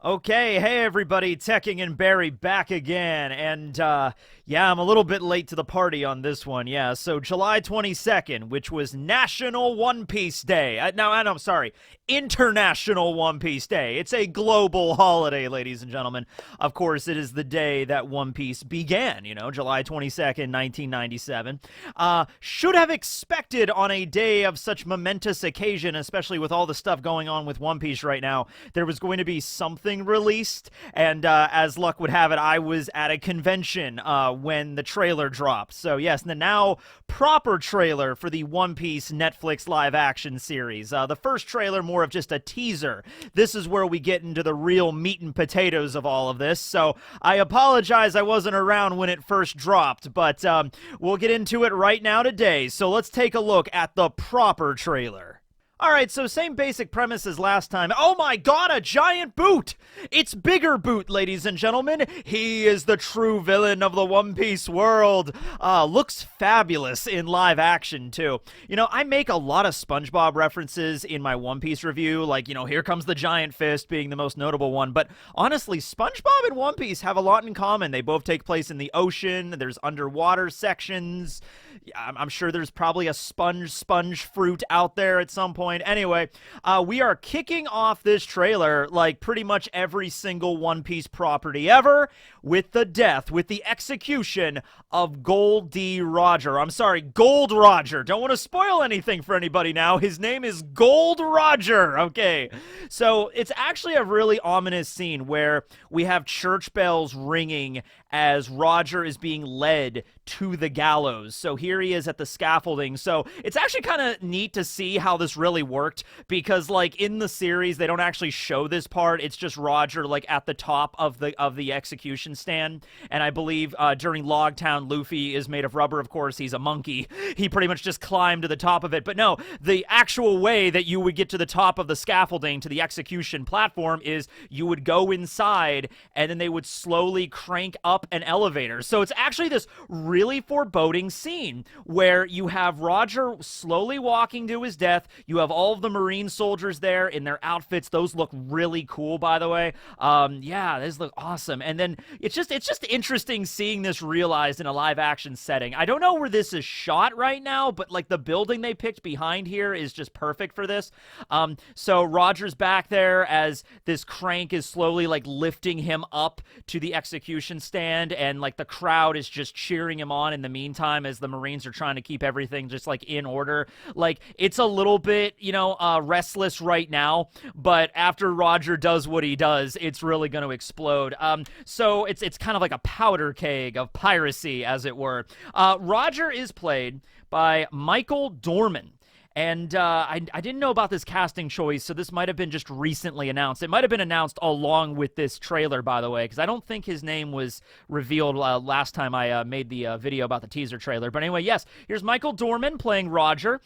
Okay, hey everybody, Teching and Barry back again, and yeah, I'm a little bit late to the party on this one, yeah, so July 22nd, which was National One Piece Day, I'm sorry, International One Piece Day. It's a global holiday, ladies and gentlemen. Of course, it is the day that One Piece began, July 22nd, 1997. Should have expected on a day of such momentous occasion, especially with all the stuff going on with One Piece right now, there was going to be something released, and as luck would have it, I was at a convention when the trailer dropped. So yes, the now proper trailer for the One Piece Netflix live-action series. The first trailer, more of just a teaser. This is where we get into the real meat and potatoes of all of this, so I apologize I wasn't around when it first dropped, but we'll get into it right now today. So let's take a look at the proper trailer. Alright, so same basic premise as last time. Oh my god, a giant boot! It's Bigger Boot, ladies and gentlemen. He is the true villain of the One Piece world. Looks fabulous in live action, too. I make a lot of SpongeBob references in my One Piece review, like, here comes the giant fist being the most notable one, but honestly, SpongeBob and One Piece have a lot in common. They both take place in the ocean, there's underwater sections. I'm sure there's probably a sponge fruit out there at some point. Anyway, we are kicking off this trailer like pretty much every single One Piece property ever with the execution of Gold D. Roger. I'm sorry, Gold Roger. Don't want to spoil anything for anybody now. His name is Gold Roger. Okay, so it's actually a really ominous scene where we have church bells ringing as Roger is being led to the gallows. So here he is at the scaffolding. So it's actually kind of neat to see how this really worked, because like in the series they don't actually show this part. It's just Roger like at the top of the execution stand, and I believe during Logtown Luffy is made of rubber. Of course, he's a monkey. He pretty much just climbed to the top of it. But no, the actual way that you would get to the top of the scaffolding to the execution platform is you would go inside and then they would slowly crank up an elevator. So it's actually this really foreboding scene where you have Roger slowly walking to his death. You have all of the Marine soldiers there in their outfits. Those look really cool, by the way. Yeah, those look awesome. And then it's just interesting seeing this realized in a live action setting. I don't know where this is shot right now, but like the building they picked behind here is just perfect for this. So Roger's back there as this crank is slowly like lifting him up to the execution stand, and like the crowd is just cheering him on in the meantime as the Marines are trying to keep everything just like in order. Like it's a little bit, restless right now, but after Roger does what he does, it's really going to explode. So it's kind of like a powder keg of piracy, as it were. Roger is played by Michael Dorman. And I didn't know about this casting choice, so this might have been just recently announced. It might have been announced along with this trailer, by the way, because I don't think his name was revealed last time I made the video about the teaser trailer. But anyway, yes, here's Michael Dorman playing Roger.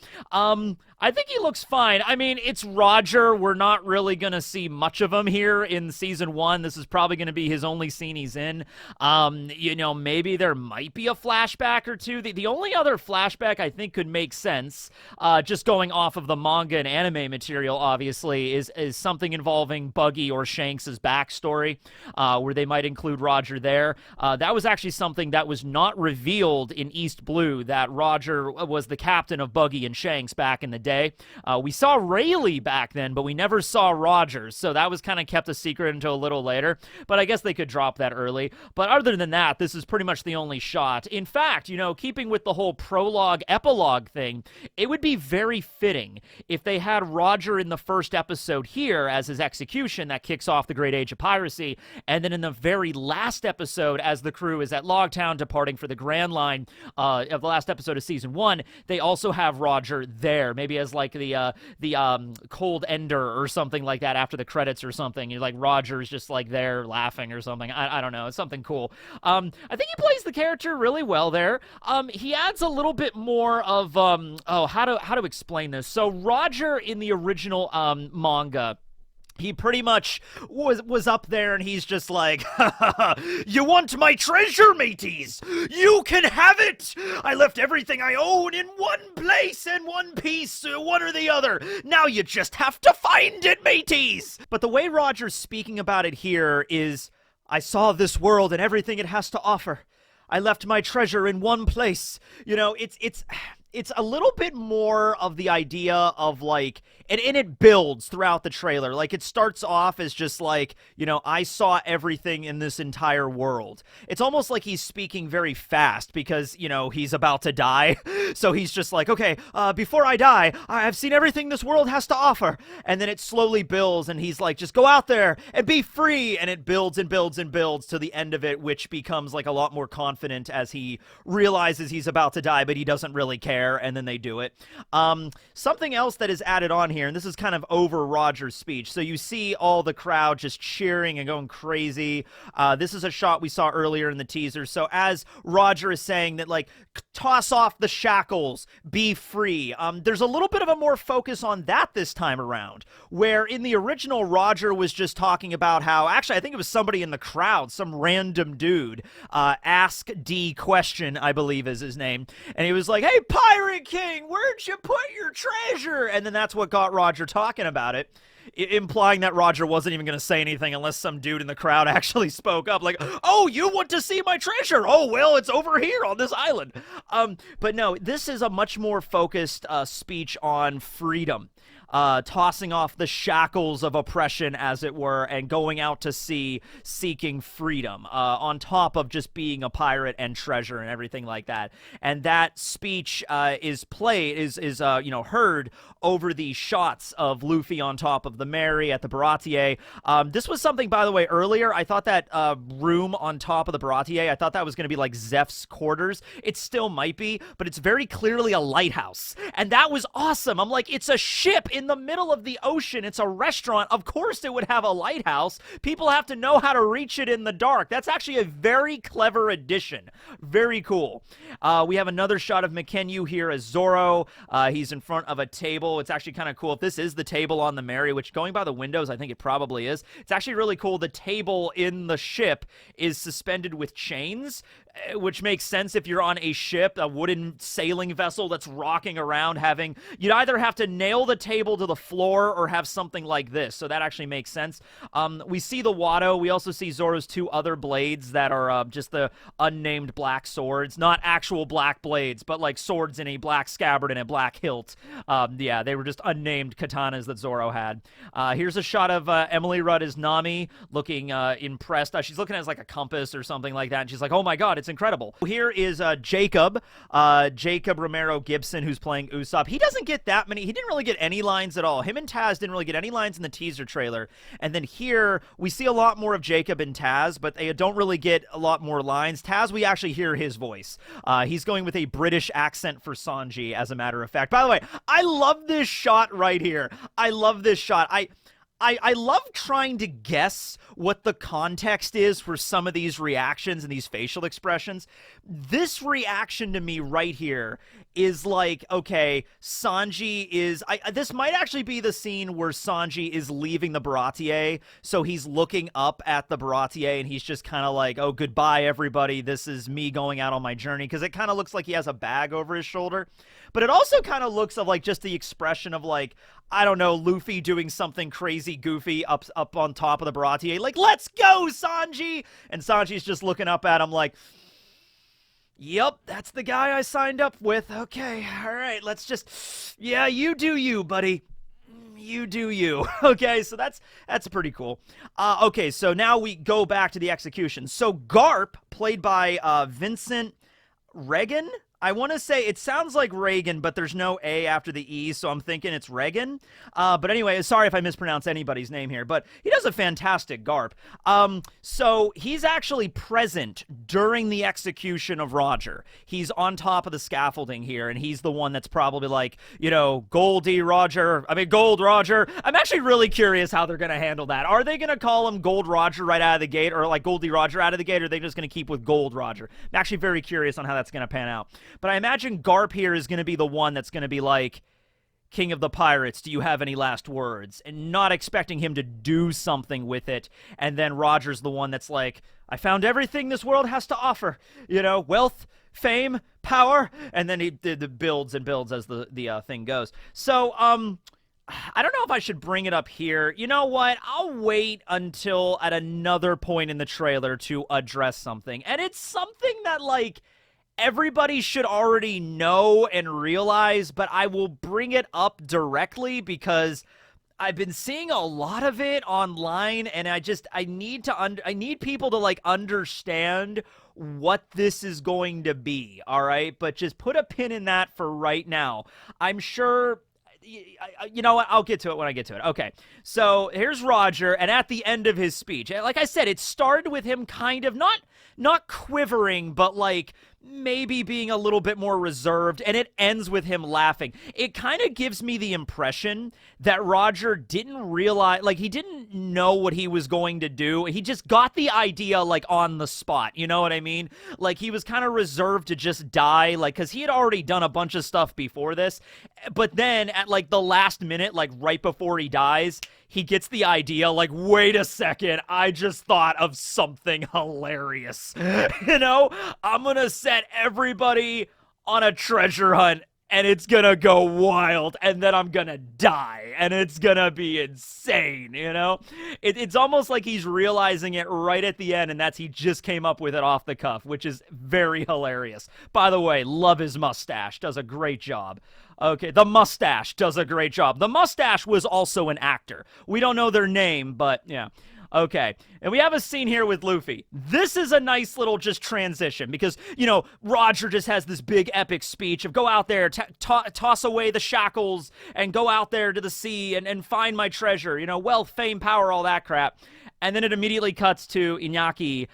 I think he looks fine. I mean, it's Roger. We're not really going to see much of him here in Season 1. This is probably going to be his only scene he's in. Maybe there might be a flashback or two. The only other flashback I think could make sense, just going off of the manga and anime material, obviously, is something involving Buggy or Shanks' backstory, where they might include Roger there. That was actually something that was not revealed in East Blue, that Roger was the captain of Buggy and Shanks back in the day. We saw Rayleigh back then, but we never saw Roger, so that was kind of kept a secret until a little later, but I guess they could drop that early. But other than that, this is pretty much the only shot. In fact, keeping with the whole prologue epilogue thing, it would be very fitting if they had Roger in the first episode here as his execution that kicks off the Great Age of Piracy, and then in the very last episode as the crew is at Logtown departing for the Grand Line of the last episode of Season 1, they also have Roger there, maybe as like the cold ender or something like that after the credits or something. You're like, Roger's just like there laughing or something. I don't know. It's something cool. I think he plays the character really well there. He adds a little bit more of how to explain this. So Roger in the original manga, He pretty much was up there, and he's just like, "You want my treasure, mateys? You can have it! I left everything I own in one place and one piece, one or the other. Now you just have to find it, mateys!" But the way Roger's speaking about it here is, "I saw this world and everything it has to offer. I left my treasure in one place." You know, it's a little bit more of the idea of like, and it builds throughout the trailer. Like, it starts off as just like, you know, I saw everything in this entire world. It's almost like he's speaking very fast because, you know, he's about to die. So he's just like, okay, before I die, I've seen everything this world has to offer. And then it slowly builds, and he's like, just go out there and be free. And it builds and builds and builds to the end of it, which becomes like a lot more confident as he realizes he's about to die, but he doesn't really care. And then they do it. Something else that is added on here, and this is kind of over Roger's speech. So you see all the crowd just cheering and going crazy. This is a shot we saw earlier in the teaser. So as Roger is saying that, like, toss off the shackles, be free. There's a little bit of a more focus on that this time around, where in the original, Roger was just talking about how, actually, I think it was somebody in the crowd, some random dude, Ask D Question, I believe is his name, and he was like, "Hey, Pirate King, where'd you put your treasure?" And then that's what got Roger talking about it, implying that Roger wasn't even going to say anything unless some dude in the crowd actually spoke up, like, "Oh, you want to see my treasure? Oh, well, it's over here on this island." But no, this is a much more focused speech on freedom. Tossing off the shackles of oppression, as it were, and going out to sea, seeking freedom, on top of just being a pirate and treasure and everything like that. And that speech is heard over the shots of Luffy on top of the Mary at the Baratier. This was something, by the way, earlier. I thought that room on top of the Baratier, I thought that was going to be like Zeph's quarters. It still might be, but it's very clearly a lighthouse. And that was awesome. I'm like, it's a ship in the middle of the ocean. It's a restaurant. Of course it would have a lighthouse. People have to know how to reach it in the dark. That's actually a very clever addition. Very cool. We have another shot of McKenyu here as Zoro. He's in front of a table. It's actually kind of cool. If this is the table on the Mary, which going by the windows, I think it probably is. It's actually really cool. The table in the ship is suspended with chains, which makes sense if you're on a ship, a wooden sailing vessel that's rocking around, you'd either have to nail the table to the floor or have something like this. So that actually makes sense. We see the Watto. We also see Zoro's two other blades that are just the unnamed black swords. Not actual black blades, but like swords in a black scabbard and a black hilt. Yeah, they were just unnamed katanas that Zoro had. Here's a shot of Emily Rudd as Nami, looking impressed. She's looking at it as like a compass or something like that, and she's like, "Oh my god, it's incredible." Here is Jacob Romero Gibson, who's playing Usopp. He doesn't get that many. He didn't really get any lines at all. Him and Taz didn't really get any lines in the teaser trailer. And then here, we see a lot more of Jacob and Taz, but they don't really get a lot more lines. Taz, we actually hear his voice. He's going with a British accent for Sanji, as a matter of fact. By the way, I love this shot right here. I love this shot. I love trying to guess what the context is for some of these reactions and these facial expressions. This reaction to me right here is like, okay, Sanji is... this might actually be the scene where Sanji is leaving the Baratier, so he's looking up at the Baratier, and he's just kind of like, "Oh, goodbye, everybody. This is me going out on my journey," because it kind of looks like he has a bag over his shoulder. But it also kind of looks of like just the expression of like, I don't know, Luffy doing something crazy goofy up on top of the Baratier, like, "Let's go, Sanji!" And Sanji's just looking up at him like, "Yep, that's the guy I signed up with. Okay, all right, let's just... Yeah, you do you, buddy. You do you." Okay, so that's pretty cool. Okay, so now we go back to the execution. So Garp, played by Vincent Regan, I want to say, it sounds like Reagan, but there's no A after the E, so I'm thinking it's Reagan. But anyway, sorry if I mispronounce anybody's name here, but he does a fantastic Garp. So he's actually present during the execution of Roger. He's on top of the scaffolding here, and he's the one that's probably like, you know, Gold Roger. I'm actually really curious how they're going to handle that. Are they going to call him Gold Roger right out of the gate, or like Goldie Roger out of the gate, or are they just going to keep with Gold Roger? I'm actually very curious on how that's going to pan out. But I imagine Garp here is going to be the one that's going to be like, King of the Pirates, do you have any last words? And not expecting him to do something with it. And then Roger's the one that's like, I found everything this world has to offer. You know, wealth, fame, power. And then he builds and builds as the thing goes. So, I don't know if I should bring it up here. You know what? I'll wait until at another point in the trailer to address something. And it's something that, like, everybody should already know and realize, but I will bring it up directly because I've been seeing a lot of it online, and I need people to, like, understand what this is going to be, all right? But just put a pin in that for right now. I'm sure... You know what? I'll get to it when I get to it. Okay, so here's Roger, and at the end of his speech, like I said, it started with him kind of not quivering, but like maybe being a little bit more reserved, and it ends with him laughing. It kind of gives me the impression that Roger didn't realize, like, he didn't know what he was going to do. He just got the idea, like, on the spot. You know what I mean? Like, he was kind of reserved to just die, like, because he had already done a bunch of stuff before this. But then at, like, the last minute, like, right before he dies, he gets the idea, like, wait a second, I just thought of something hilarious. You know? I'm gonna set everybody on a treasure hunt, and it's gonna go wild, and then I'm gonna die, and it's gonna be insane, you know? It's almost like he's realizing it right at the end, and he just came up with it off the cuff, which is very hilarious. By the way, love his mustache. Does a great job. Okay, the mustache does a great job. The mustache was also an actor. We don't know their name, but yeah. Okay, and we have a scene here with Luffy. This is a nice little just transition because, you know, Roger just has this big epic speech of go out there, toss away the shackles, and go out there to the sea and find my treasure, you know, wealth, fame, power, all that crap. And then it immediately cuts to Iñaki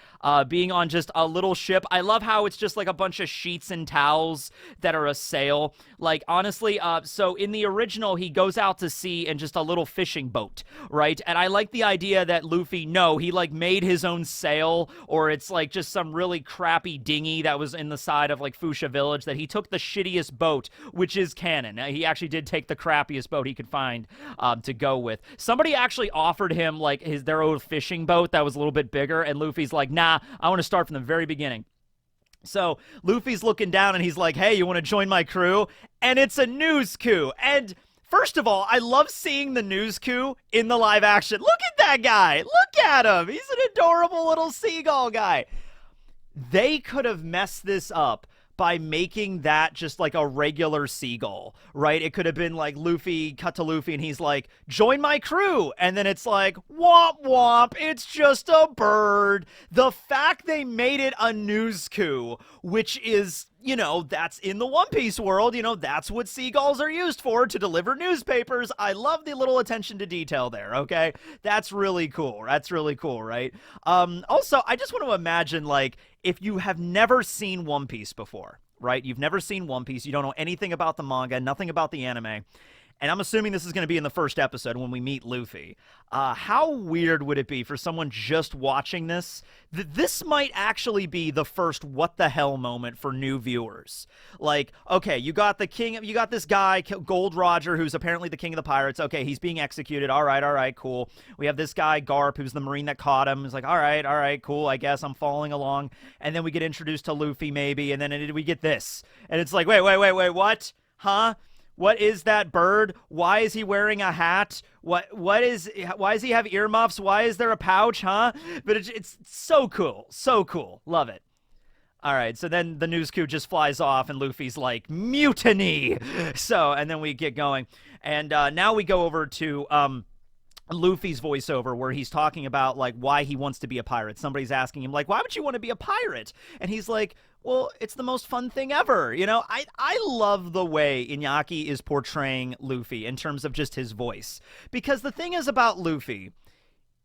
being on just a little ship. I love how it's just like a bunch of sheets and towels that are a sail. Like, honestly, so in the original, he goes out to sea in just a little fishing boat, right? And I like the idea that Luffy, he like made his own sail, or it's like just some really crappy dinghy that was in the side of like Fuchsia Village, that he took the shittiest boat, which is canon. He actually did take the crappiest boat he could find to go with. Somebody actually offered him like their own fishing boat that was a little bit bigger, and Luffy's like, nah, I want to start from the very beginning. So Luffy's looking down and he's like, hey, you want to join my crew? And it's a news coup. And first of all, I love seeing the news coup in the live action. Look at that guy. Look at him. He's an adorable little seagull guy. They could have messed this up by making that just like a regular seagull, right? It could have been like Luffy, cut to Luffy, and he's like, join my crew. And then it's like, womp womp, it's just a bird. The fact they made it a news coup, which is, you know, that's in the One Piece world, you know, that's what seagulls are used for, to deliver newspapers. I love the little attention to detail there, okay? That's really cool. That's really cool, right? Also, I just want to imagine, like, if you have never seen One Piece before, right? You've never seen One Piece, you don't know anything about the manga, nothing about the anime, and I'm assuming this is going to be in the first episode when we meet Luffy. How weird would it be for someone just watching this? This might actually be the first what the hell moment for new viewers. Like, okay, you got this guy, Gold Roger, who's apparently the king of the pirates. Okay, he's being executed. All right, cool. We have this guy, Garp, who's the marine that caught him. He's like, all right, cool, I guess I'm following along. And then we get introduced to Luffy, maybe, and then we get this. And it's like, wait, what? Huh? What is that bird? Why is he wearing a hat? Why does he have earmuffs? Why is there a pouch, huh? But it's so cool. So cool. Love it. All right, so then the news coup just flies off, and Luffy's like, mutiny! So, and then we get going. And now we go over to Luffy's voiceover, where he's talking about, like, why he wants to be a pirate. Somebody's asking him, like, why would you want to be a pirate? And he's like, well, it's the most fun thing ever. You know, I love the way Iñaki is portraying Luffy in terms of just his voice. Because the thing is about Luffy,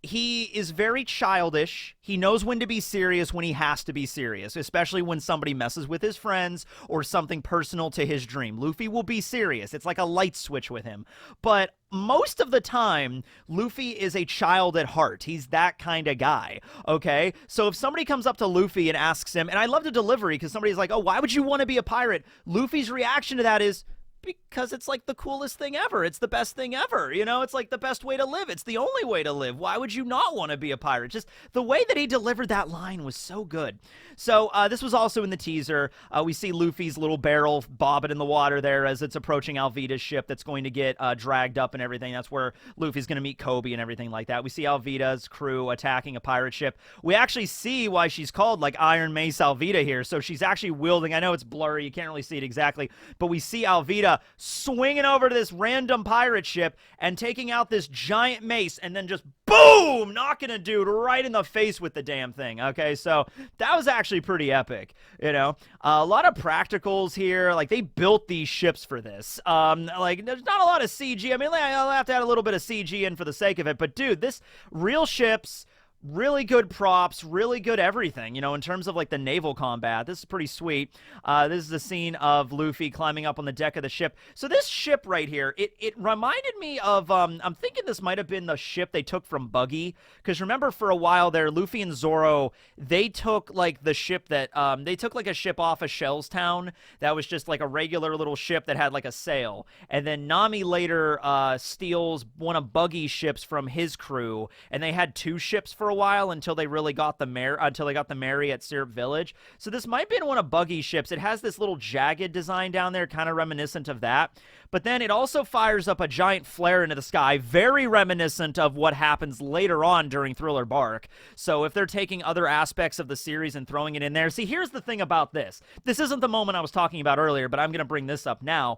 he is very childish. He knows when to be serious when he has to be serious, especially when somebody messes with his friends or something personal to his dream. Luffy will be serious. It's like a light switch with him. But most of the time, Luffy is a child at heart. He's that kind of guy, okay? So if somebody comes up to Luffy and asks him, and I love the delivery because somebody's like, oh, why would you want to be a pirate? Luffy's reaction to that is, Because it's like the coolest thing ever. It's the best thing ever. You know, it's like the best way to live. It's the only way to live. Why would you not want to be a pirate? Just the way that he delivered that line was so good. So this was also in the teaser. We see Luffy's little barrel bobbing in the water there as it's approaching Alvida's ship that's going to get dragged up and everything. That's where Luffy's going to meet Kobe and everything like that. We see Alvida's crew attacking a pirate ship. We actually see why she's called like Iron Mace Alvida here. So she's actually wielding, I know it's blurry, you can't really see it exactly, but we see Alvida swinging over to this random pirate ship and taking out this giant mace and then just boom, knocking a dude right in the face with the damn thing. Okay, so that was actually pretty epic, you know. A lot of practicals here. Like, they built these ships for this. Like, there's not a lot of CG. I mean, I'll have to add a little bit of CG in for the sake of it, but dude, this real ships, really good props, really good everything, you know, in terms of like the naval combat. This is pretty sweet. This is the scene of Luffy climbing up on the deck of the ship. So this ship right here, it reminded me of, I'm thinking this might have been the ship they took from Buggy, because remember for a while there, Luffy and Zoro, they took like the ship that, they took like a ship off of Shell's Town that was just like a regular little ship that had like a sail, and then Nami later steals one of Buggy's ships from his crew, and they had two ships for a while until they really got the Mary at Syrup Village. So this might be one of Buggy's ships. It has this little jagged design down there, kind of reminiscent of that. But then it also fires up a giant flare into the sky, very reminiscent of what happens later on during Thriller Bark. So if they're taking other aspects of the series and throwing it in there. See, here's the thing about this. This isn't the moment I was talking about earlier, but I'm going to bring this up now.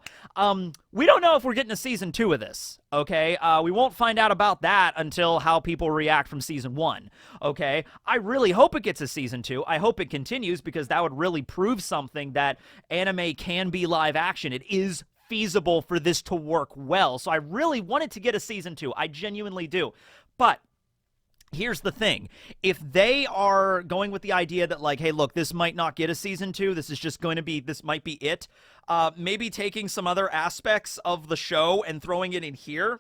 We don't know if we're getting a season 2 of this, okay? We won't find out about that until how people react from season 1, okay? I really hope it gets a season 2. I hope it continues, because that would really prove something, that anime can be live action. It is feasible for this to work well. So I really wanted to get a season 2. I genuinely do. But here's the thing. If they are going with the idea that, like, hey, look, this might not get a season 2, this is just going to be, this might be it, maybe taking some other aspects of the show and throwing it in here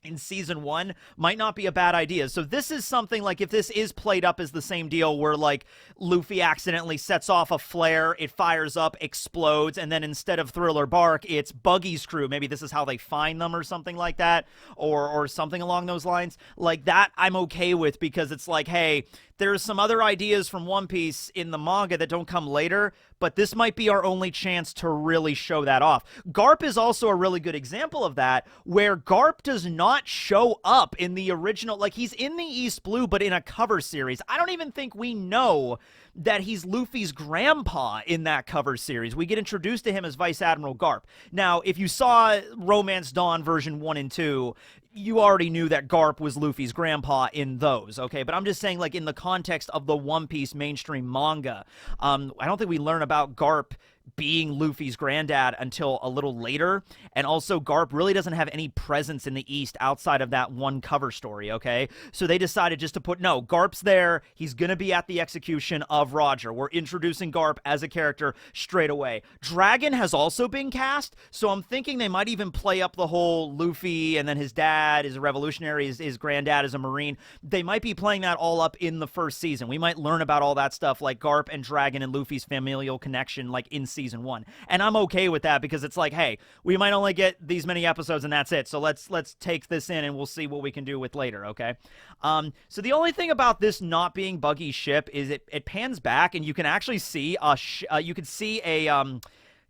in season 1 might not be a bad idea. So this is something like, if this is played up as the same deal where like Luffy accidentally sets off a flare, it fires up, explodes, and then instead of Thriller Bark, it's Buggy's crew. Maybe this is how they find them or something like that, or something along those lines. Like that I'm okay with, because it's like, hey, there's some other ideas from One Piece in the manga that don't come later, but this might be our only chance to really show that off. Garp is also a really good example of that, where Garp does not show up in the original, like he's in the East Blue, but in a cover series. I don't even think we know that he's Luffy's grandpa in that cover series. We get introduced to him as Vice Admiral Garp. Now, if you saw Romance Dawn version 1 and 2, you already knew that Garp was Luffy's grandpa in those, okay? But I'm just saying, like, in the context of the One Piece mainstream manga, I don't think we learn about Garp being Luffy's granddad until a little later. And also, Garp really doesn't have any presence in the East outside of that one cover story, okay? So they decided just to put, no, Garp's there. He's going to be at the execution of Roger. We're introducing Garp as a character straight away. Dragon has also been cast, so I'm thinking they might even play up the whole Luffy and then his dad is a revolutionary, his granddad is a Marine. They might be playing that all up in the first season. We might learn about all that stuff, like Garp and Dragon and Luffy's familial connection, like in season 1. And I'm okay with that, because it's like, hey, we might only get these many episodes and that's it. So let's take this in and we'll see what we can do with later, okay? So the only thing about this not being Buggy's ship is it pans back and you can actually see a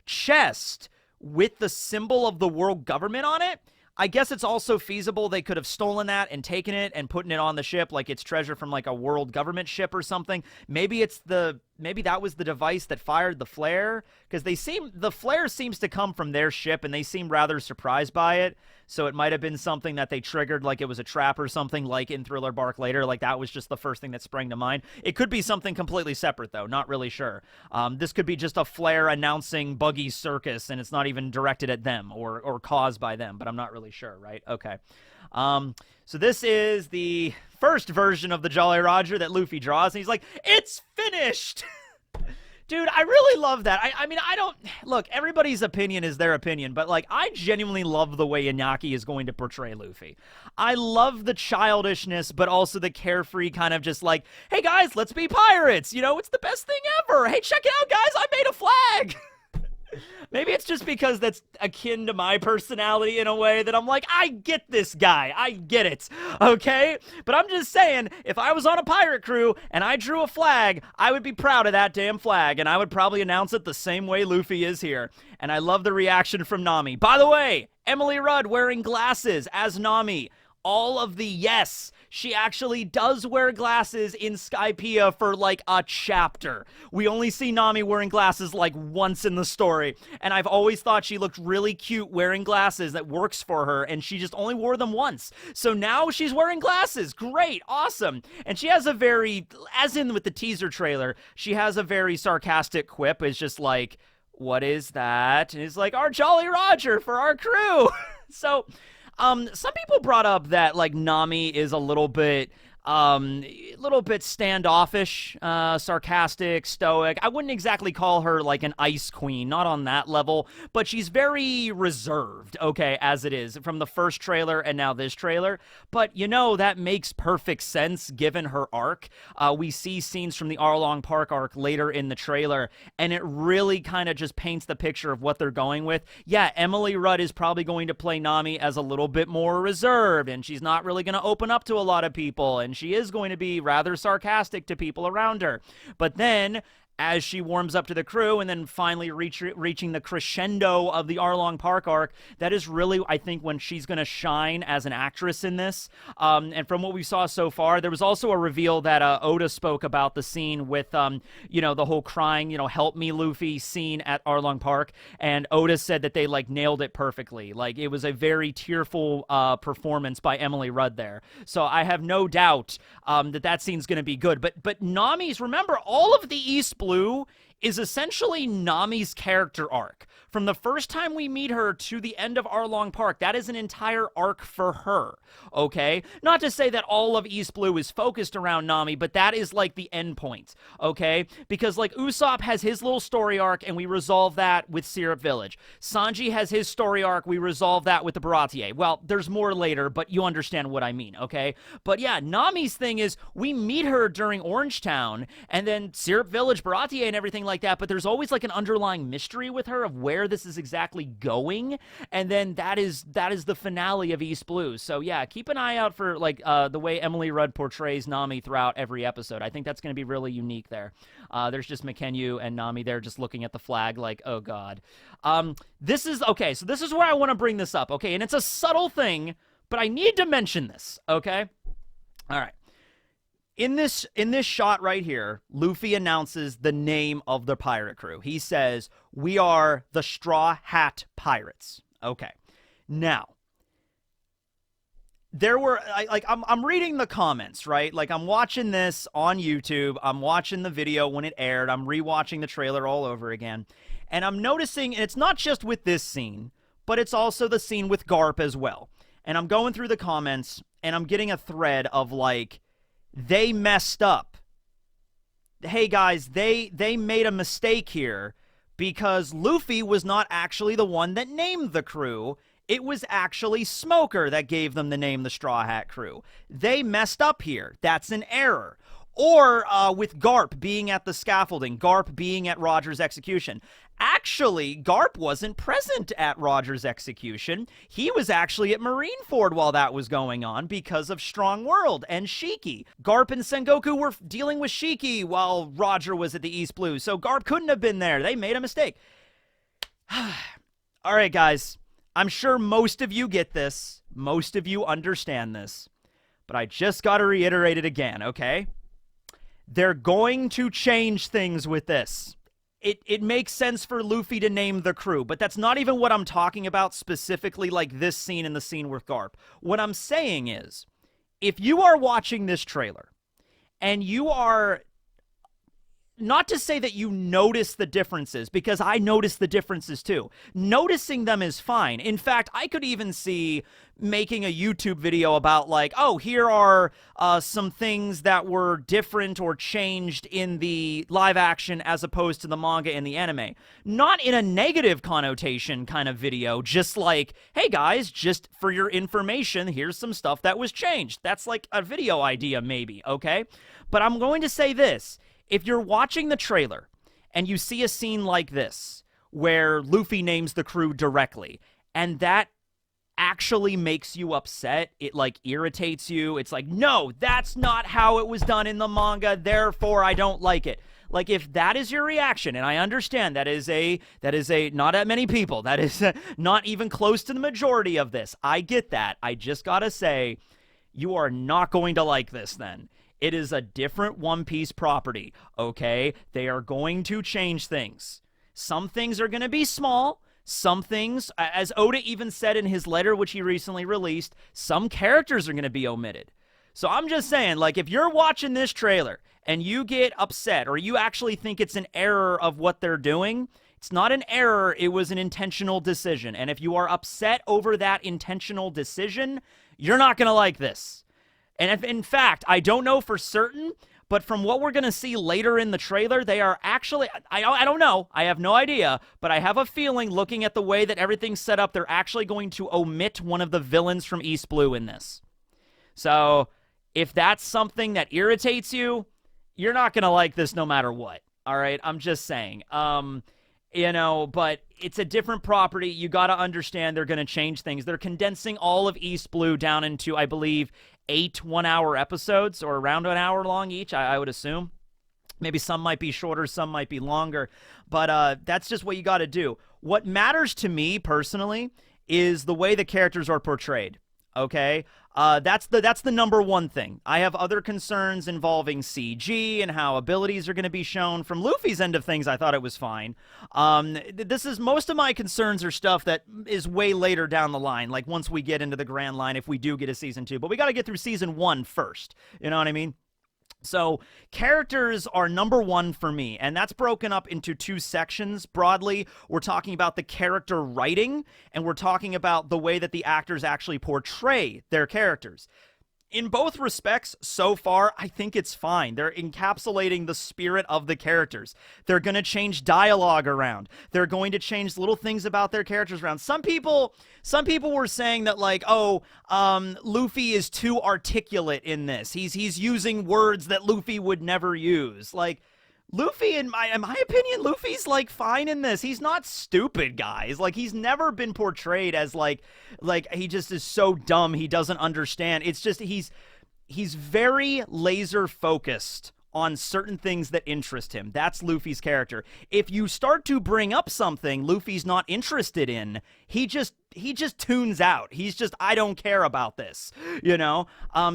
chest with the symbol of the world government on it. I guess it's also feasible they could have stolen that and taken it and putting it on the ship like it's treasure from like a world government ship or something. Maybe that was the device that fired the flare, because the flare seems to come from their ship and they seem rather surprised by it. So it might have been something that they triggered, like it was a trap or something, like in Thriller Bark later. Like that was just the first thing that sprang to mind. It could be something completely separate though, not really sure. This could be just a flare announcing Buggy's circus and it's not even directed at them or caused by them, but I'm not really sure, right? Okay. So this is the first version of the Jolly Roger that Luffy draws, and he's like, it's finished! Dude, I really love that. I mean, I don't... Look, everybody's opinion is their opinion, but, like, I genuinely love the way Inaki is going to portray Luffy. I love the childishness, but also the carefree kind of just like, hey, guys, let's be pirates! You know, it's the best thing ever! Hey, check it out, guys! I made a flag! Maybe it's just because that's akin to my personality in a way that I'm like, I get this guy. I get it. Okay? But I'm just saying, if I was on a pirate crew and I drew a flag, I would be proud of that damn flag, and I would probably announce it the same way Luffy is here. And I love the reaction from Nami. By the way, Emily Rudd wearing glasses as Nami. All of the yes. She actually does wear glasses in Skypiea for like a chapter. We only see Nami wearing glasses like once in the story. And I've always thought she looked really cute wearing glasses. That works for her. And she just only wore them once. So now she's wearing glasses. Great. Awesome. And she has a very, as in with the teaser trailer, she has a very sarcastic quip. It's just like, what is that? And it's like, our Jolly Roger for our crew. So... some people brought up that, like, Nami is a little bit standoffish, sarcastic, stoic. I wouldn't exactly call her like an ice queen, not on that level, but she's very reserved, okay, as it is, from the first trailer and now this trailer. But, you know, that makes perfect sense given her arc. We see scenes from the Arlong Park arc later in the trailer, and it really kind of just paints the picture of what they're going with. Yeah, Emily Rudd is probably going to play Nami as a little bit more reserved, and she's not really going to open up to a lot of people, and she is going to be rather sarcastic to people around her. But then, as she warms up to the crew and then finally reaching the crescendo of the Arlong Park arc, that is really, I think, when she's going to shine as an actress in this. And from what we saw so far, there was also a reveal that Oda spoke about the scene with, you know, the whole crying, you know, help me Luffy scene at Arlong Park. And Oda said that they, like, nailed it perfectly. Like, it was a very tearful performance by Emily Rudd there. So I have no doubt that scene's going to be good. But Nami's, remember, all of the East Blue is essentially Nami's character arc. From the first time we meet her to the end of Arlong Park, that is an entire arc for her, okay? Not to say that all of East Blue is focused around Nami, but that is like the end point, okay? Because like Usopp has his little story arc, and we resolve that with Syrup Village. Sanji has his story arc, we resolve that with the Baratier. Well, there's more later, but you understand what I mean, okay? But yeah, Nami's thing is, we meet her during Orange Town, and then Syrup Village, Baratier, and everything like that, but there's always like an underlying mystery with her of where this is exactly going, and then that is the finale of East Blue. So yeah, keep an eye out for like the way Emily Rudd portrays Nami throughout every episode. I think that's going to be really unique there. There's just Mackenyu and Nami there just looking at the flag like, oh god. This is okay, so this is where I want to bring this up, okay? And it's a subtle thing, but I need to mention this, okay? All right. In this shot right here, Luffy announces the name of the pirate crew. He says, "We are the Straw Hat Pirates." Okay. Now, there were I'm reading the comments, right? Like, I'm watching this on YouTube. I'm watching the video when it aired. I'm rewatching the trailer all over again. And I'm noticing, and it's not just with this scene, but it's also the scene with Garp as well. And I'm going through the comments, and I'm getting a thread of like, they messed up. Hey guys, they made a mistake here because Luffy was not actually the one that named the crew. It was actually Smoker that gave them the name the Straw Hat Crew. They messed up here. That's an error. Or with Garp being at the scaffolding, Garp being at Roger's execution. Actually, Garp wasn't present at Roger's execution. He was actually at Marineford while that was going on because of Strong World and Shiki. Garp and Sengoku were dealing with Shiki while Roger was at the East Blue, so Garp couldn't have been there. They made a mistake. All right, guys. I'm sure most of you get this. Most of you understand this. But I just got to reiterate it again, okay? They're going to change things with this. It makes sense for Luffy to name the crew, but that's not even what I'm talking about specifically, like this scene and the scene with Garp. What I'm saying is, if you are watching this trailer, and you are, not to say that you notice the differences, because I notice the differences too. Noticing them is fine. In fact, I could even see making a YouTube video about like, oh, here are some things that were different or changed in the live action as opposed to the manga and the anime. Not in a negative connotation kind of video, just like, hey guys, just for your information, here's some stuff that was changed. That's like a video idea maybe, okay? But I'm going to say this. If you're watching the trailer and you see a scene like this, where Luffy names the crew directly. And that actually makes you upset. It like irritates you. It's like, no, that's not how it was done in the manga, therefore I don't like it. Like, if that is your reaction, and I understand that is a not that many people, that is not even close to the majority of this. I get that. I just gotta say, you are not going to like this then. It is a different One Piece property, okay? They are going to change things. Some things are going to be small. Some things, as Oda even said in his letter, which he recently released, some characters are going to be omitted. So I'm just saying, like, if you're watching this trailer and you get upset or you actually think it's an error of what they're doing, it's not an error, it was an intentional decision. And if you are upset over that intentional decision, you're not going to like this. And if, in fact, I don't know for certain, but from what we're going to see later in the trailer, they are actually, I don't know, I have no idea, but I have a feeling looking at the way that everything's set up, they're actually going to omit one of the villains from East Blue in this. So if that's something that irritates you, you're not going to like this no matter what. All right, I'm just saying. You know, but it's a different property. You got to understand they're going to change things. They're condensing all of East Blue down into, I believe, 8 one-hour episodes, or around an hour long each, I would assume. Maybe some might be shorter, some might be longer, but that's just what you got to do. What matters to me personally is the way the characters are portrayed. Okay, that's the number one thing. I have other concerns involving CG and how abilities are going to be shown. From Luffy's end of things, I thought it was fine. This is, most of my concerns are stuff that is way later down the line, like once we get into the Grand Line, if we do get a season 2. But we got to get through season 1 first. You know what I mean? So characters are number one for me, and that's broken up into 2 sections. Broadly, we're talking about the character writing, and we're talking about the way that the actors actually portray their characters. In both respects, so far, I think it's fine. They're encapsulating the spirit of the characters. They're going to change dialogue around. They're going to change little things about their characters around. Some people were saying that, like, oh, Luffy is too articulate in this. He's using words that Luffy would never use. Like, Luffy, in my opinion, Luffy's, like, fine in this. He's not stupid, guys. Like, he's never been portrayed as, like he just is so dumb he doesn't understand. It's just he's very laser-focused on certain things that interest him. That's Luffy's character. If you start to bring up something Luffy's not interested in, he just tunes out. He's just, I don't care about this, you know?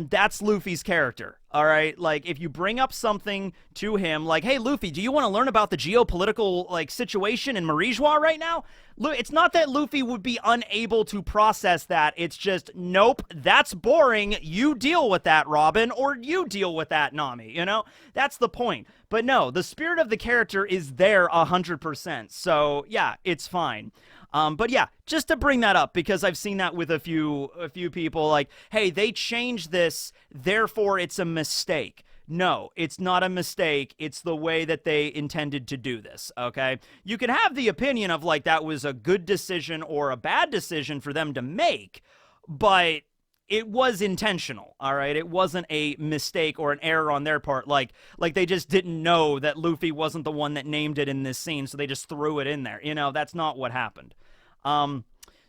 That's Luffy's character, all right? Like, if you bring up something to him, like, hey, Luffy, do you want to learn about the geopolitical, like, situation in Marijois right now? It's not that Luffy would be unable to process that. It's just, nope, that's boring. You deal with that, Robin, or you deal with that, Nami, you know? That's the point. But no, the spirit of the character is there 100%. So, yeah, it's fine. But yeah, just to bring that up, because I've seen that with a few people, like, hey, they changed this, therefore it's a mistake. No, it's not a mistake. It's the way that they intended to do this, okay? You can have the opinion of, like, that was a good decision or a bad decision for them to make, but it was intentional, all right? It wasn't a mistake or an error on their part, like they just didn't know that Luffy wasn't the one that named it in this scene, so they just threw it in there. You know, that's not what happened.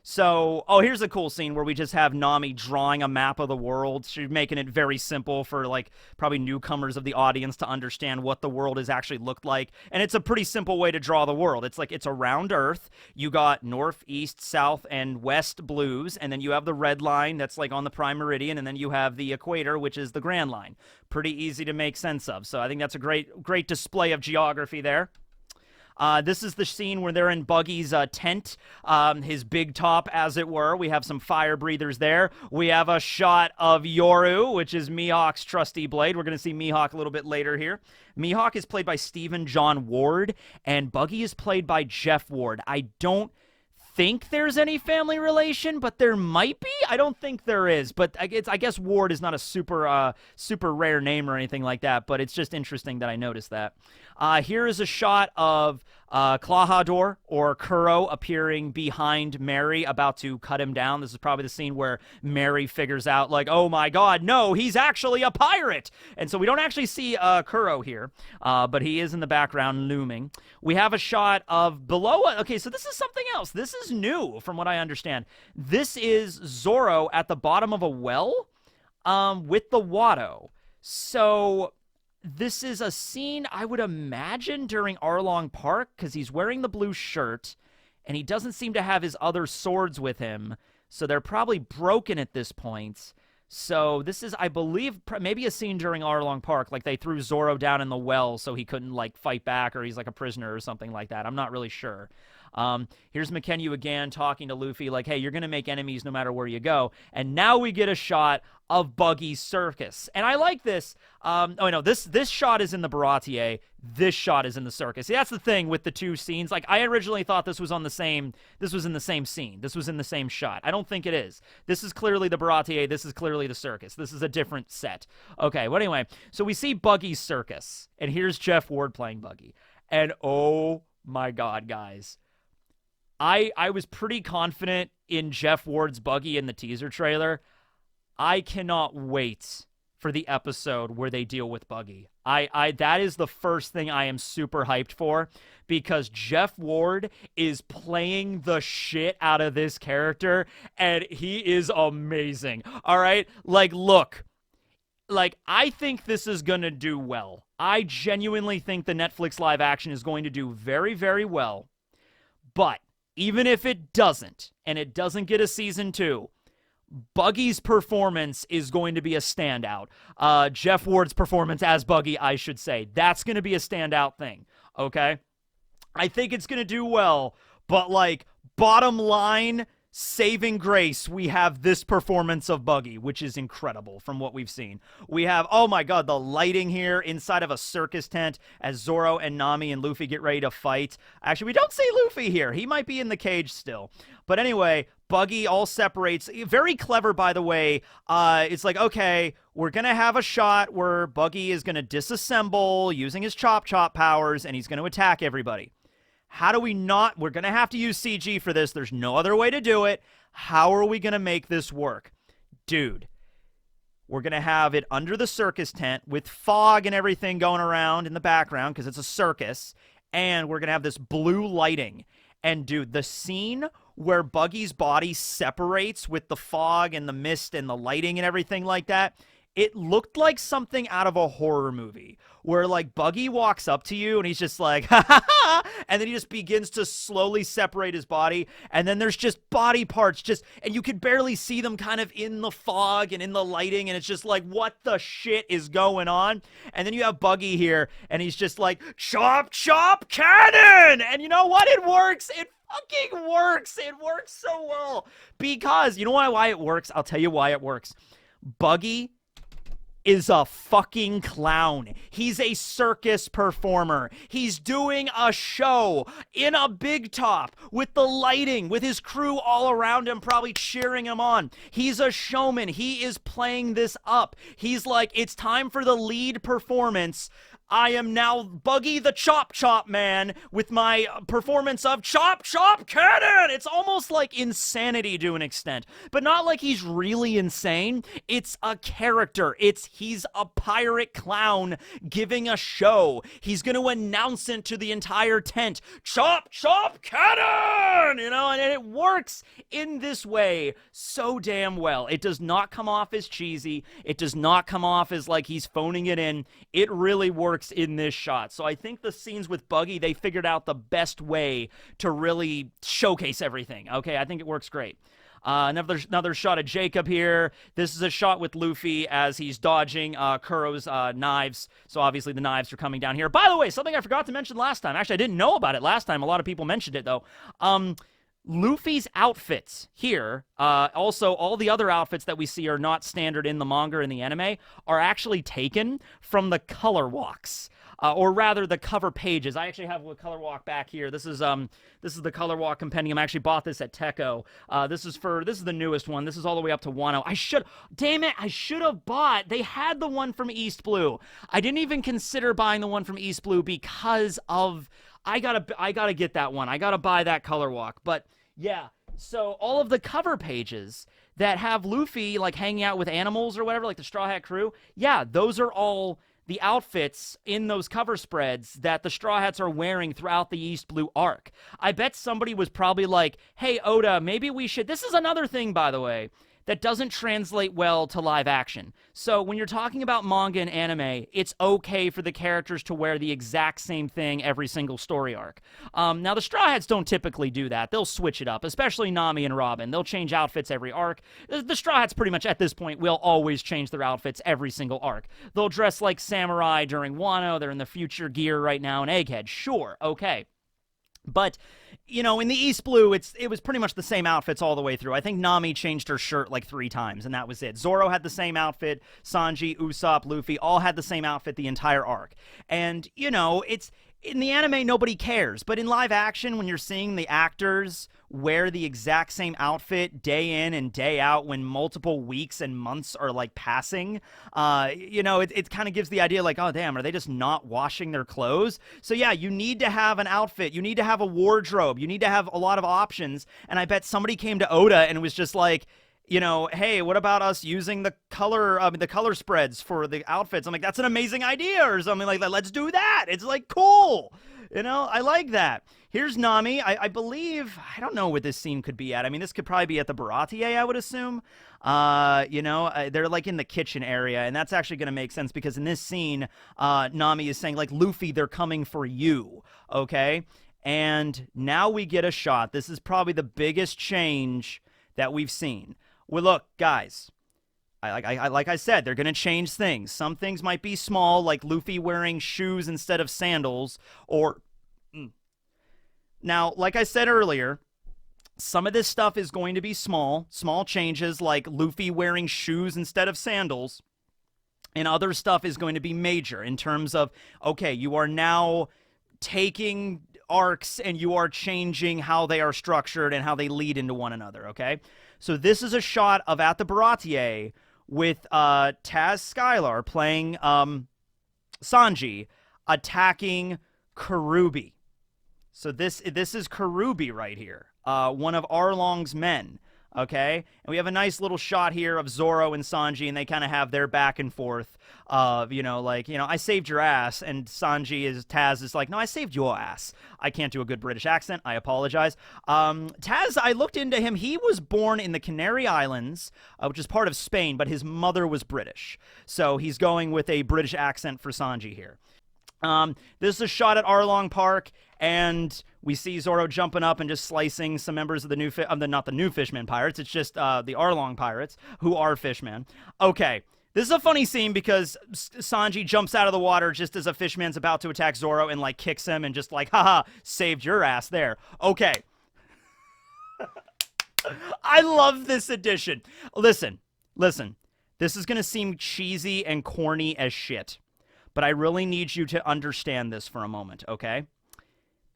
So, oh, here's a cool scene where we just have Nami drawing a map of the world. She's making it very simple for, like, probably newcomers of the audience to understand what the world has actually looked like. And it's a pretty simple way to draw the world. It's like, it's a round Earth. You got north, east, south, and west blues. And then you have the red line that's, like, on the prime meridian. And then you have the equator, which is the Grand Line. Pretty easy to make sense of. So I think that's a great display of geography there. This is the scene where they're in Buggy's tent, his big top, as it were. We have some fire breathers there. We have a shot of Yoru, which is Mihawk's trusty blade. We're going to see Mihawk a little bit later here. Mihawk is played by Stephen John Ward, and Buggy is played by Jeff Ward. I don't think there's any family relation, but there might be. I don't think there is, but I guess Ward is not a super rare name or anything like that, but it's just interesting that I noticed that. Here is a shot of Klahador or Kuro appearing behind Mary, about to cut him down. This is probably the scene where Mary figures out, like, oh my god, no, he's actually a pirate. And so we don't actually see Kuro here, but he is in the background looming. We have a shot of below. Okay, so this is something else. This is new from what I understand. This is Zoro at the bottom of a well with the Watto. So this is a scene I would imagine during Arlong Park, because he's wearing the blue shirt, and he doesn't seem to have his other swords with him, so they're probably broken at this point. So this is, I believe, maybe a scene during Arlong Park, like they threw Zoro down in the well so he couldn't, like, fight back, or he's like a prisoner or something like that. I'm not really sure. Here's McKenyu again talking to Luffy like, hey, you're going to make enemies no matter where you go. And now we get a shot of Buggy's circus. And I like this. Oh, no, this shot is in the Baratier. This shot is in the circus. See, that's the thing with the two scenes. Like, I originally thought this was in the same scene. This was in the same shot. I don't think it is. This is clearly the Baratier. This is clearly the circus. This is a different set. Okay, well, anyway, so we see Buggy's circus. And here's Jeff Ward playing Buggy. And oh my god, guys. I was pretty confident in Jeff Ward's Buggy in the teaser trailer. I cannot wait for the episode where they deal with Buggy. That is the first thing I am super hyped for, because Jeff Ward is playing the shit out of this character, and he is amazing. All right? Like, look. Like, I think this is going to do well. I genuinely think the Netflix live action is going to do very, very well. But even if it doesn't, and it doesn't get a season 2, Buggy's performance is going to be a standout. Jeff Ward's performance as Buggy, I should say. That's going to be a standout thing, okay? I think it's going to do well, but, like, bottom line, saving grace, we have this performance of Buggy, which is incredible from what we've seen. We have, oh my god, the lighting here inside of a circus tent as Zoro and Nami and Luffy get ready to fight. Actually, we don't see Luffy here. He might be in the cage still. But anyway, Buggy all separates. Very clever, by the way. It's like, okay, we're going to have a shot where Buggy is going to disassemble using his chop powers, and he's going to attack everybody. How do we not? We're going to have to use CG for this. There's no other way to do it. How are we going to make this work? Dude, we're going to have it under the circus tent with fog and everything going around in the background because it's a circus. And we're going to have this blue lighting. And, dude, the scene where Buggy's body separates with the fog and the mist and the lighting and everything like that, it looked like something out of a horror movie where, like, Buggy walks up to you and he's just like, ha ha ha, and then he just begins to slowly separate his body, and then there's just body parts and you can barely see them kind of in the fog and in the lighting, and it's just like, what the shit is going on? And then you have Buggy here, and he's just like, chop, cannon! And you know what? It works! It fucking works! It works so well! Because, you know why it works? I'll tell you why it works. Buggy is a fucking clown. He's a circus performer. He's doing a show in a big top with the lighting, with his crew all around him probably cheering him on. He's a showman. He is playing this up. He's like, it's time for the lead performance. I am now Buggy the Chop Man with my performance of Chop Cannon! It's almost like insanity to an extent, but not like he's really insane. It's a character. He's a pirate clown giving a show. He's going to announce it to the entire tent. Chop Cannon! You know, and it works in this way so damn well. It does not come off as cheesy. It does not come off as like he's phoning it in. It really works in this shot. So I think the scenes with Buggy, they figured out the best way to really showcase everything. Okay, I think it works great. Another shot of Jacob here. This is a shot with Luffy as he's dodging Kuro's knives. So obviously the knives are coming down here. By the way, something I forgot to mention last time. Actually, I didn't know about it last time. A lot of people mentioned it, though. Luffy's outfits here, also all the other outfits that we see are not standard in the manga and the anime, are actually taken from the color walks, or rather the cover pages. I actually have a color walk back here. This is the color walk compendium. I actually bought this at Techo. This is the newest one. This is all the way up to 1.0. I should have bought. They had the one from East Blue. I didn't even consider buying the one from East Blue because of I gotta get that one. I gotta buy that color walk. But yeah, so all of the cover pages that have Luffy like hanging out with animals or whatever, like the Straw Hat Crew, yeah, those are all the outfits in those cover spreads that the Straw Hats are wearing throughout the East Blue arc. I bet somebody was probably like, hey, Oda, maybe we should. This is another thing, by the way, that doesn't translate well to live action. So when you're talking about manga and anime, it's okay for the characters to wear the exact same thing every single story arc. Now, the Straw Hats don't typically do that. They'll switch it up, especially Nami and Robin. They'll change outfits every arc. The Straw Hats pretty much at this point will always change their outfits every single arc. They'll dress like samurai during Wano. They're in the future gear right now in Egghead. Sure, okay. But, you know, in the East Blue, it was pretty much the same outfits all the way through. I think Nami changed her shirt like 3 times, and that was it. Zoro had the same outfit. Sanji, Usopp, Luffy all had the same outfit the entire arc. And, you know, it's... In the anime, nobody cares. But in live action, when you're seeing the actors wear the exact same outfit day in and day out when multiple weeks and months are, like, passing, you know, it kind of gives the idea, like, oh, damn, are they just not washing their clothes? So, yeah, you need to have an outfit. You need to have a wardrobe. You need to have a lot of options. And I bet somebody came to Oda and was just like, you know, hey, what about us using the color spreads for the outfits? I'm like, that's an amazing idea or something like that. Let's do that. It's like cool. You know, I like that. Here's Nami. I believe, I don't know what this scene could be at. I mean, this could probably be at the Baratier, I would assume. You know, they're like in the kitchen area, and that's actually going to make sense because in this scene, Nami is saying, like, Luffy, they're coming for you. Okay? And now we get a shot. This is probably the biggest change that we've seen. Well, look, guys, like I said, they're going to change things. Some things might be small, like Luffy wearing shoes instead of sandals, or... Now, like I said earlier, some of this stuff is going to be small changes, like Luffy wearing shoes instead of sandals, and other stuff is going to be major in terms of, okay, you are now taking arcs and you are changing how they are structured and how they lead into one another, okay? So this is a shot of at the Baratier with Taz Skylar playing Sanji attacking Karubi. So this is Karubi right here, one of Arlong's men, okay? And we have a nice little shot here of Zoro and Sanji, and they kind of have their back and forth of, you know, like, you know, I saved your ass, and Taz is like, no, I saved your ass. I can't do a good British accent. I apologize. Taz, I looked into him. He was born in the Canary Islands, which is part of Spain, but his mother was British. So he's going with a British accent for Sanji here. This is a shot at Arlong Park, and we see Zoro jumping up and just slicing some members of the new, not the new Fishman Pirates, it's just the Arlong Pirates, who are fishmen. Okay, this is a funny scene because Sanji jumps out of the water just as a fishman's about to attack Zoro and, like, kicks him and just like, haha, saved your ass there. Okay. I love this addition. Listen. This is going to seem cheesy and corny as shit. But I really need you to understand this for a moment, okay?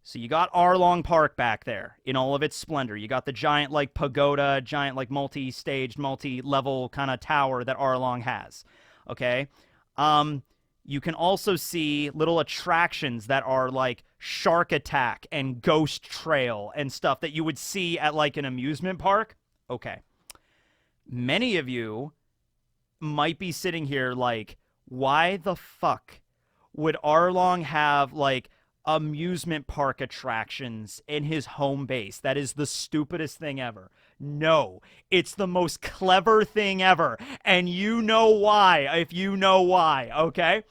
So you got Arlong Park back there in all of its splendor. You got the giant, like, pagoda, giant, like, multi-staged, multi-level kind of tower that Arlong has, okay? You can also see little attractions that are, like, Shark Attack and Ghost Trail and stuff that you would see at, like, an amusement park. Okay. Many of you might be sitting here like, why the fuck would Arlong have, like, amusement park attractions in his home base? That is the stupidest thing ever. No, it's the most clever thing ever. And you know why, if you know why, okay?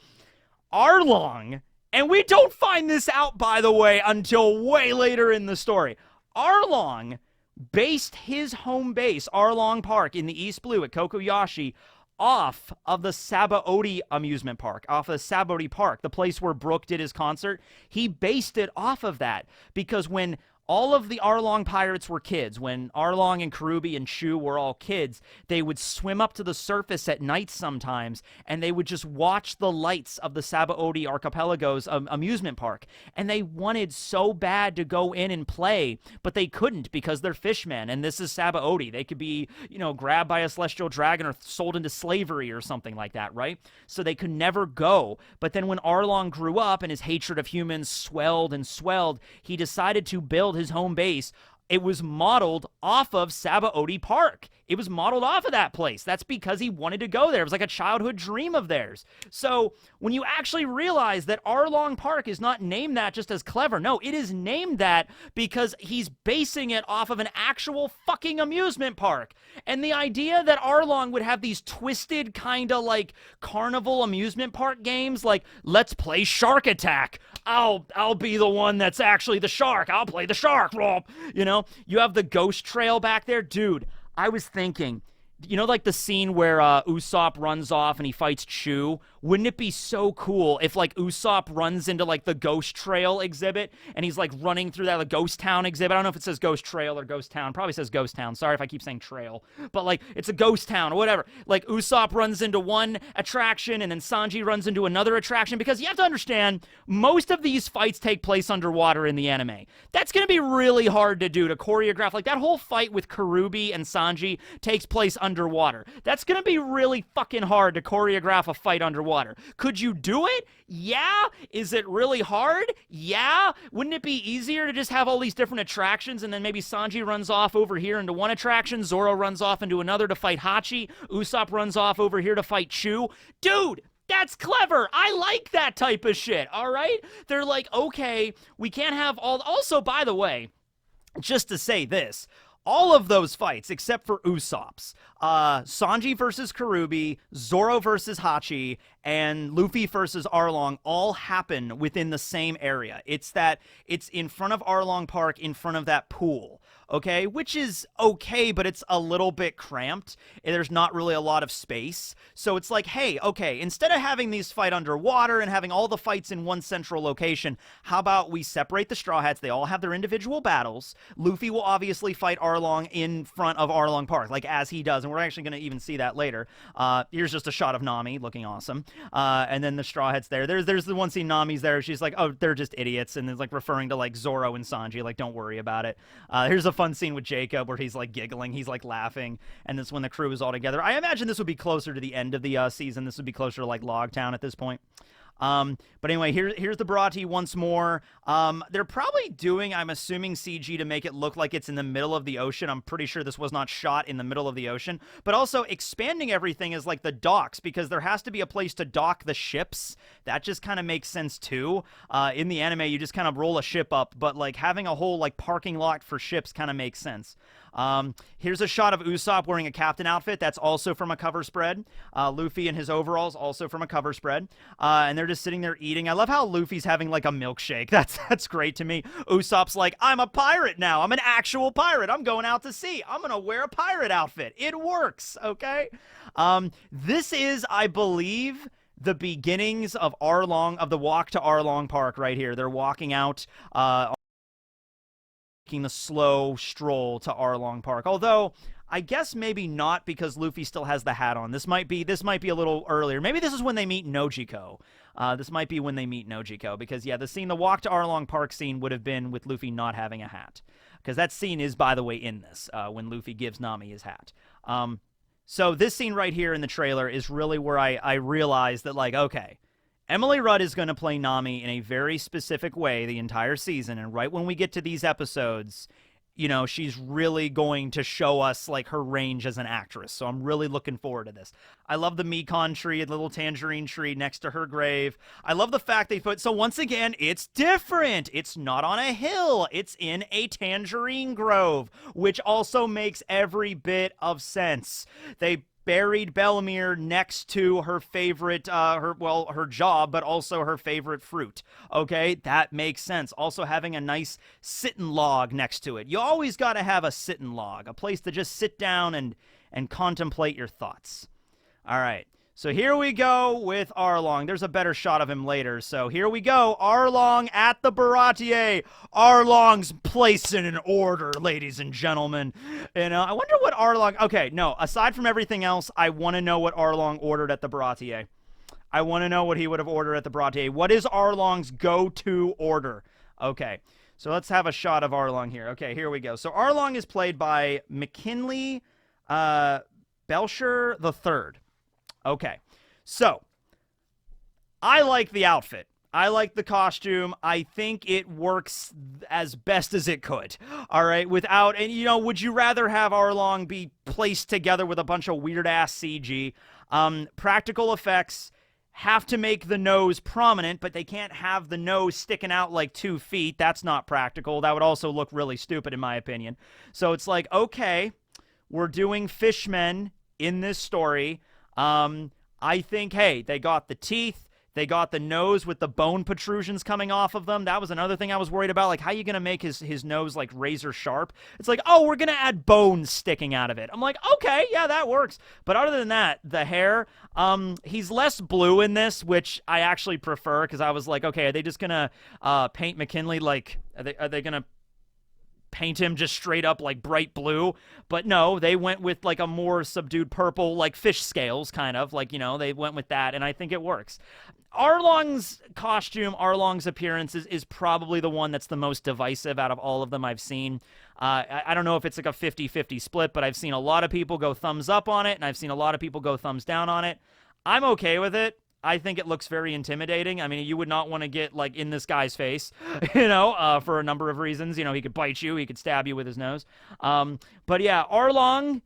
Arlong, and we don't find this out, by the way, until way later in the story. Arlong based his home base, Arlong Park, in the East Blue at Kokoyashi, off of the Sabaody amusement park, off of Sabaody Park, the place where Brook did his concert. He based it off of that because when all of the Arlong pirates were kids. When Arlong and Karubi and Chu were all kids, they would swim up to the surface at night sometimes, and they would just watch the lights of the Sabaody Archipelago's amusement park. And they wanted so bad to go in and play, but they couldn't because they're fishmen, and this is Sabaody. They could be, grabbed by a celestial dragon or sold into slavery or something like that, right? So they could never go. But then when Arlong grew up and his hatred of humans swelled and swelled, he decided to build his home base. It was modeled off of Sabaody Park. It was modeled off of that place. That's because he wanted to go there. It was like a childhood dream of theirs. So when you actually realize that Arlong Park is not named that just as clever, no, it is named that because he's basing it off of an actual fucking amusement park. And the idea that Arlong would have these twisted kind of like carnival amusement park games, like let's play Shark Attack. I'll be the one that's actually the shark. I'll play the shark. You have the ghost trail back there, dude. I was thinking, like the scene where Usopp runs off and he fights Chu? Wouldn't it be so cool if, like, Usopp runs into, like, the Ghost Trail exhibit and he's, like, running through that, like, Ghost Town exhibit? I don't know if it says Ghost Trail or Ghost Town. Probably says Ghost Town. Sorry if I keep saying trail. But, like, it's a ghost town or whatever. Like, Usopp runs into one attraction and then Sanji runs into another attraction, because you have to understand, most of these fights take place underwater in the anime. That's going to be really hard to do, to choreograph. Like, that whole fight with Karubi and Sanji takes place underwater. That's going to be really fucking hard to choreograph a fight underwater. Could you do it? Yeah. Is it really hard? Yeah. Wouldn't it be easier to just have all these different attractions and then maybe Sanji runs off over here into one attraction, Zoro runs off into another to fight Hachi, Usopp runs off over here to fight Chu? Dude! That's clever. I like that type of shit, all right? They're like, okay, we can't have all... Also, by the way, just to say this, all of those fights, except for Usopp's, Sanji versus Karubi, Zoro versus Hachi, and Luffy versus Arlong all happen within the same area. It's in front of Arlong Park, in front of that pool, okay? Which is okay, but it's a little bit cramped. There's not really a lot of space. So it's like, hey, okay, instead of having these fight underwater and having all the fights in one central location, how about we separate the Straw Hats? They all have their individual battles. Luffy will obviously fight Arlong in front of Arlong Park, like as he does, and we're actually going to even see that later. Here's just a shot of Nami looking awesome. And then the Straw Hats there. There's the one scene Nami's there. She's like, oh, they're just idiots. And it's like referring to like Zoro and Sanji, like, don't worry about it. Here's a fun scene with Jacob where he's like giggling. He's like laughing. And this when the crew is all together. I imagine this would be closer to the end of the season. This would be closer to like Logtown at this point. But anyway, here's the Baratie once more. They're probably doing, I'm assuming, CG to make it look like it's in the middle of the ocean. I'm pretty sure this was not shot in the middle of the ocean. But also expanding everything is like the docks, because there has to be a place to dock the ships. That just kind of makes sense too. In the anime, you just kind of roll a ship up, but like having a whole like parking lot for ships kind of makes sense. Here's a shot of Usopp wearing a captain outfit. That's also from a cover spread. Luffy in his overalls, also from a cover spread. And they're just sitting there eating. I love how Luffy's having like a milkshake. That's great to me. Usopp's like, I'm a pirate now. I'm an actual pirate. I'm going out to sea. I'm going to wear a pirate outfit. It works, okay? This is, I believe, the beginnings of the walk to Arlong Park right here. They're walking out, taking the slow stroll to Arlong Park. Although, I guess maybe not, because Luffy still has the hat on. This might be a little earlier. Maybe this is when they meet Nojiko. This might be when they meet Nojiko, because yeah, the walk to Arlong Park scene would have been with Luffy not having a hat, because that scene is, by the way, in this when Luffy gives Nami his hat. So this scene right here in the trailer is really where I realized that, like, okay, Emily Rudd is going to play Nami in a very specific way the entire season, and right when we get to these episodes, you know, she's really going to show us, like, her range as an actress. So I'm really looking forward to this. I love the Mekon tree, the little tangerine tree next to her grave. I love the fact they put... So once again, it's different. It's not on a hill. It's in a tangerine grove, which also makes every bit of sense. They buried Bellemere next to her favorite, her job, but also her favorite fruit. Okay, that makes sense. Also having a nice sit-in log next to it. You always got to have a sit-in log, a place to just sit down and contemplate your thoughts. All right, So here we go with Arlong. There's a better shot of him later. So here we go. Arlong at the Baratier. Arlong's placing an order, ladies and gentlemen. You know, I wonder what Arlong... Okay, no. Aside from everything else, I want to know what Arlong ordered at the Baratier. I want to know what he would have ordered at the Baratier. What is Arlong's go-to order? Okay, so let's have a shot of Arlong here. Okay, here we go. So Arlong is played by McKinley Belcher III. Okay, so I like the outfit. I like the costume. I think it works as best as it could. All right, without, and you know, would you rather have Arlong be placed together with a bunch of weird-ass CG? Practical effects have to make the nose prominent, but they can't have the nose sticking out like 2 feet. That's not practical. That would also look really stupid, in my opinion. So it's like, okay, we're doing fishmen in this story. I think, hey, they got the teeth, they got the nose with the bone protrusions coming off of them. That was another thing I was worried about. Like, how are you going to make his nose, like, razor sharp? It's like, oh, we're going to add bones sticking out of it. I'm like, okay, yeah, that works. But other than that, the hair, he's less blue in this, which I actually prefer, because I was like, okay, are they just going to paint McKinley, like, are they going to paint him just straight up like bright blue? But no, they went with like a more subdued purple, like fish scales, kind of like, you know, they went with that, and I think it works. Arlong's costume, Arlong's appearance is probably the one that's the most divisive out of all of them I've seen. I don't know if it's like a 50-50 split, but I've seen a lot of people go thumbs up on it, and I've seen a lot of people go thumbs down on it. I'm okay with it. I think it looks very intimidating. I mean, you would not want to get, like, in this guy's face, you know, for a number of reasons. You know, he could bite you. He could stab you with his nose. But, yeah, Arlong,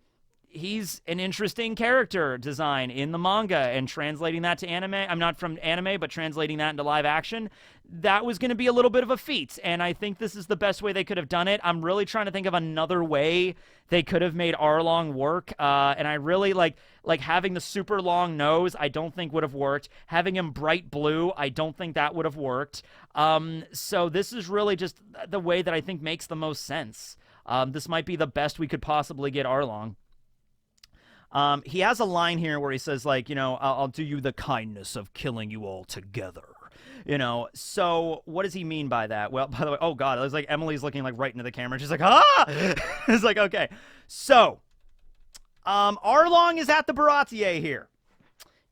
he's an interesting character design in the manga, and translating that to anime, I'm not from anime, but translating that into live action, that was going to be a little bit of a feat, and I think this is the best way they could have done it. I'm really trying to think of another way they could have made Arlong work, and I really like having the super long nose, I don't think would have worked. Having him bright blue, I don't think that would have worked. So this is really just the way that I think makes the most sense. This might be the best we could possibly get Arlong. He has a line here where he says, like, you know, I'll do you the kindness of killing you all together. You know, so what does he mean by that? Well, by the way, oh God, it was like Emily's looking like right into the camera. She's like, ah! It's like, okay. So, Arlong is at the Baratier here.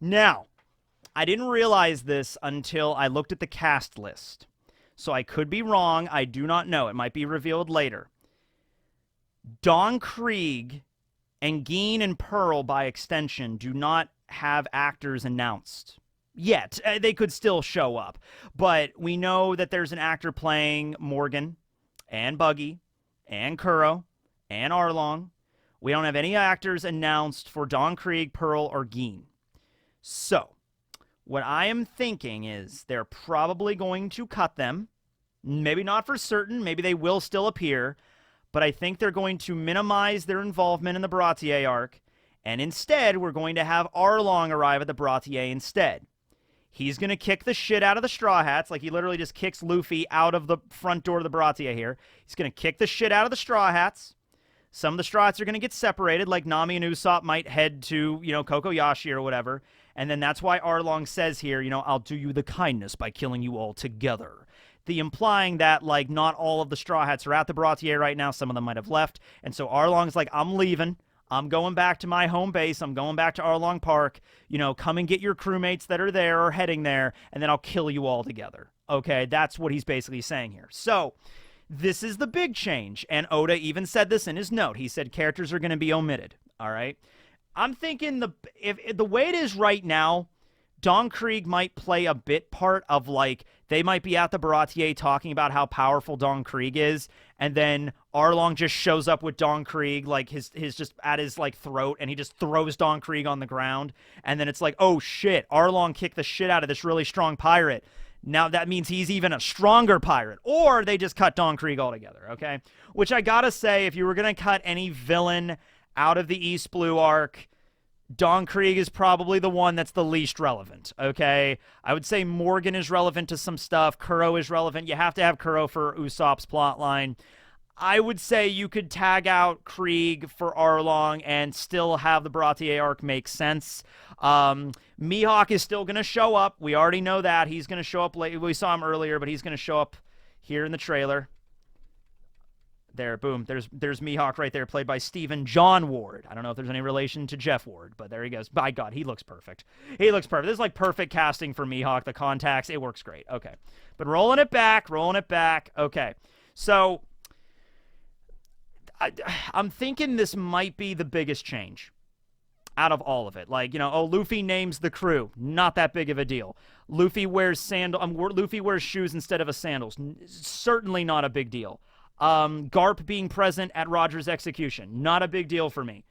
Now, I didn't realize this until I looked at the cast list. So I could be wrong. I do not know. It might be revealed later. Don Krieg and Geen and Pearl, by extension, do not have actors announced yet. They could still show up. But we know that there's an actor playing Morgan and Buggy and Kuro and Arlong. We don't have any actors announced for Don Krieg, Pearl, or Geen. So, what I am thinking is they're probably going to cut them. Maybe not for certain. Maybe they will still appear. But I think they're going to minimize their involvement in the Baratier arc. And instead, we're going to have Arlong arrive at the Baratier instead. He's going to kick the shit out of the Straw Hats. Like, he literally just kicks Luffy out of the front door of the Baratier here. He's going to kick the shit out of the Straw Hats. Some of the Straw Hats are going to get separated, like Nami and Usopp might head to, you know, Kokoyashi or whatever. And then that's why Arlong says here, you know, I'll do you the kindness by killing you all together. The implying that, like, not all of the Straw Hats are at the Baratier right now. Some of them might have left. And so Arlong's like, I'm leaving. I'm going back to my home base. I'm going back to Arlong Park. You know, come and get your crewmates that are there or heading there, and then I'll kill you all together. Okay, that's what he's basically saying here. So, this is the big change. And Oda even said this in his note. He said characters are going to be omitted. All right? I'm thinking if the way it is right now, Don Krieg might play a bit part of, like, they might be at the Baratier talking about how powerful Don Krieg is, and then Arlong just shows up with Don Krieg, like, his just at his, like, throat, and he just throws Don Krieg on the ground, and then it's like, oh, shit, Arlong kicked the shit out of this really strong pirate. Now that means he's even a stronger pirate. Or they just cut Don Krieg altogether, okay? Which I gotta say, if you were gonna cut any villain out of the East Blue arc, Don Krieg is probably the one that's the least relevant, okay? I would say Morgan is relevant to some stuff. Kuro is relevant. You have to have Kuro for Usopp's plotline. I would say you could tag out Krieg for Arlong and still have the Baratier arc make sense. Mihawk is still going to show up. We already know that. He's going to show up late. We saw him earlier, but he's going to show up here in the trailer. There, boom. There's Mihawk right there, played by Stephen John Ward. I don't know if there's any relation to Jeff Ward, but there he goes. By God, he looks perfect. He looks perfect. This is like perfect casting for Mihawk. The contacts, it works great. Okay. But rolling it back. Okay. So I'm thinking this might be the biggest change out of all of it. Like, you know, oh, Luffy names the crew. Not that big of a deal. Luffy wears shoes instead of a sandals. Certainly not a big deal. Garp being present at Roger's execution. Not a big deal for me.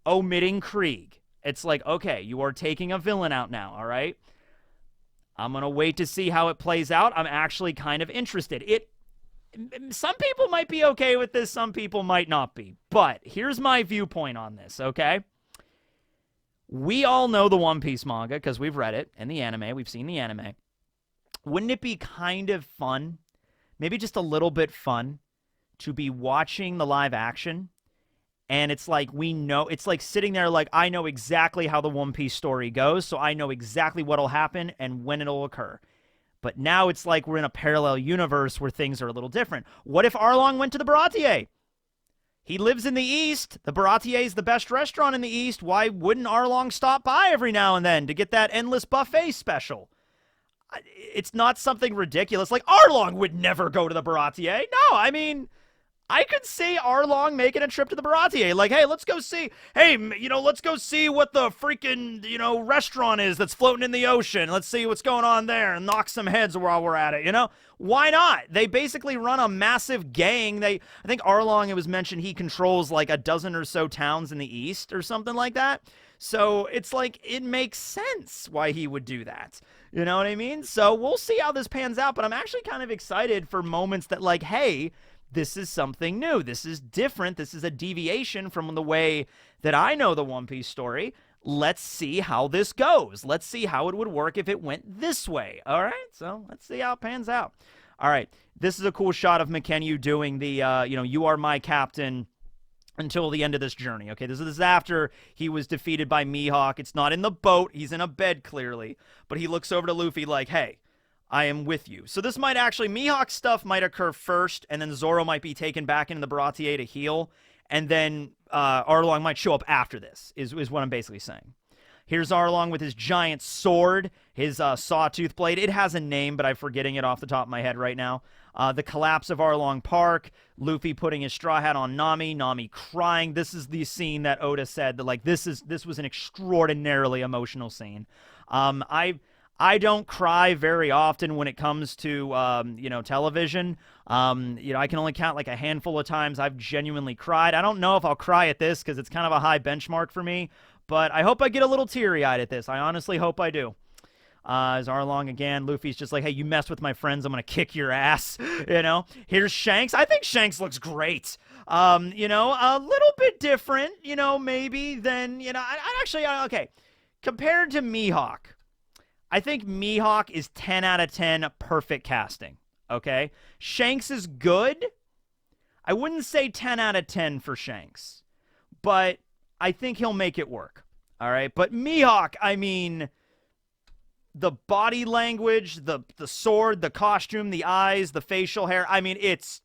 Omitting Krieg. It's like, okay, you are taking a villain out now, all right? I'm going to wait to see how it plays out. I'm actually kind of interested. Some people might be okay with this, some people might not be. But here's my viewpoint on this, okay? We all know the One Piece manga because we've read it and the anime. We've seen the anime. Wouldn't it be kind of fun, maybe just a little bit fun, to be watching the live action? And it's like we know, it's like sitting there like, I know exactly how the One Piece story goes, so I know exactly what'll happen and when it'll occur. But now it's like we're in a parallel universe where things are a little different. What if Arlong went to the Baratier? He lives in the East. The Baratier is the best restaurant in the East. Why wouldn't Arlong stop by every now and then to get that endless buffet special? It's not something ridiculous. Like, Arlong would never go to the Baratier. No, I mean, I could see Arlong making a trip to the Baratier. Like, hey, let's go see, let's go see what the freaking, restaurant is that's floating in the ocean. Let's see what's going on there and knock some heads while we're at it, Why not? They basically run a massive gang. I think Arlong, it was mentioned, he controls like a dozen or so towns in the East or something like that. So it's like, it makes sense why he would do that. You know what I mean? So we'll see how this pans out, but I'm actually kind of excited for moments that like, hey, this is something new. This is different. This is a deviation from the way that I know the One Piece story. Let's see how this goes. Let's see how it would work if it went this way. All right? So let's see how it pans out. All right. This is a cool shot of McKenna doing the, you are my captain until the end of this journey. Okay, this is after he was defeated by Mihawk. It's not in the boat. He's in a bed, clearly. But he looks over to Luffy like, hey, I am with you. So this might actually, Mihawk stuff might occur first, and then Zoro might be taken back into the Baratier to heal, and then Arlong might show up after this, is what I'm basically saying. Here's Arlong with his giant sword, his sawtooth blade. It has a name, but I'm forgetting it off the top of my head right now. The collapse of Arlong Park, Luffy putting his straw hat on Nami, Nami crying. This is the scene that Oda said that, like, this was an extraordinarily emotional scene. I don't cry very often when it comes to, television. I can only count like a handful of times I've genuinely cried. I don't know if I'll cry at this because it's kind of a high benchmark for me, but I hope I get a little teary-eyed at this. I honestly hope I do. As Arlong again, Luffy's just like, hey, you mess with my friends, I'm going to kick your ass, Here's Shanks. I think Shanks looks great. A little bit different, maybe than, okay. Compared to Mihawk, I think Mihawk is 10 out of 10 perfect casting, okay? Shanks is good. I wouldn't say 10 out of 10 for Shanks, but I think he'll make it work, all right? But Mihawk, I mean, the body language, the sword, the costume, the eyes, the facial hair, I mean, it's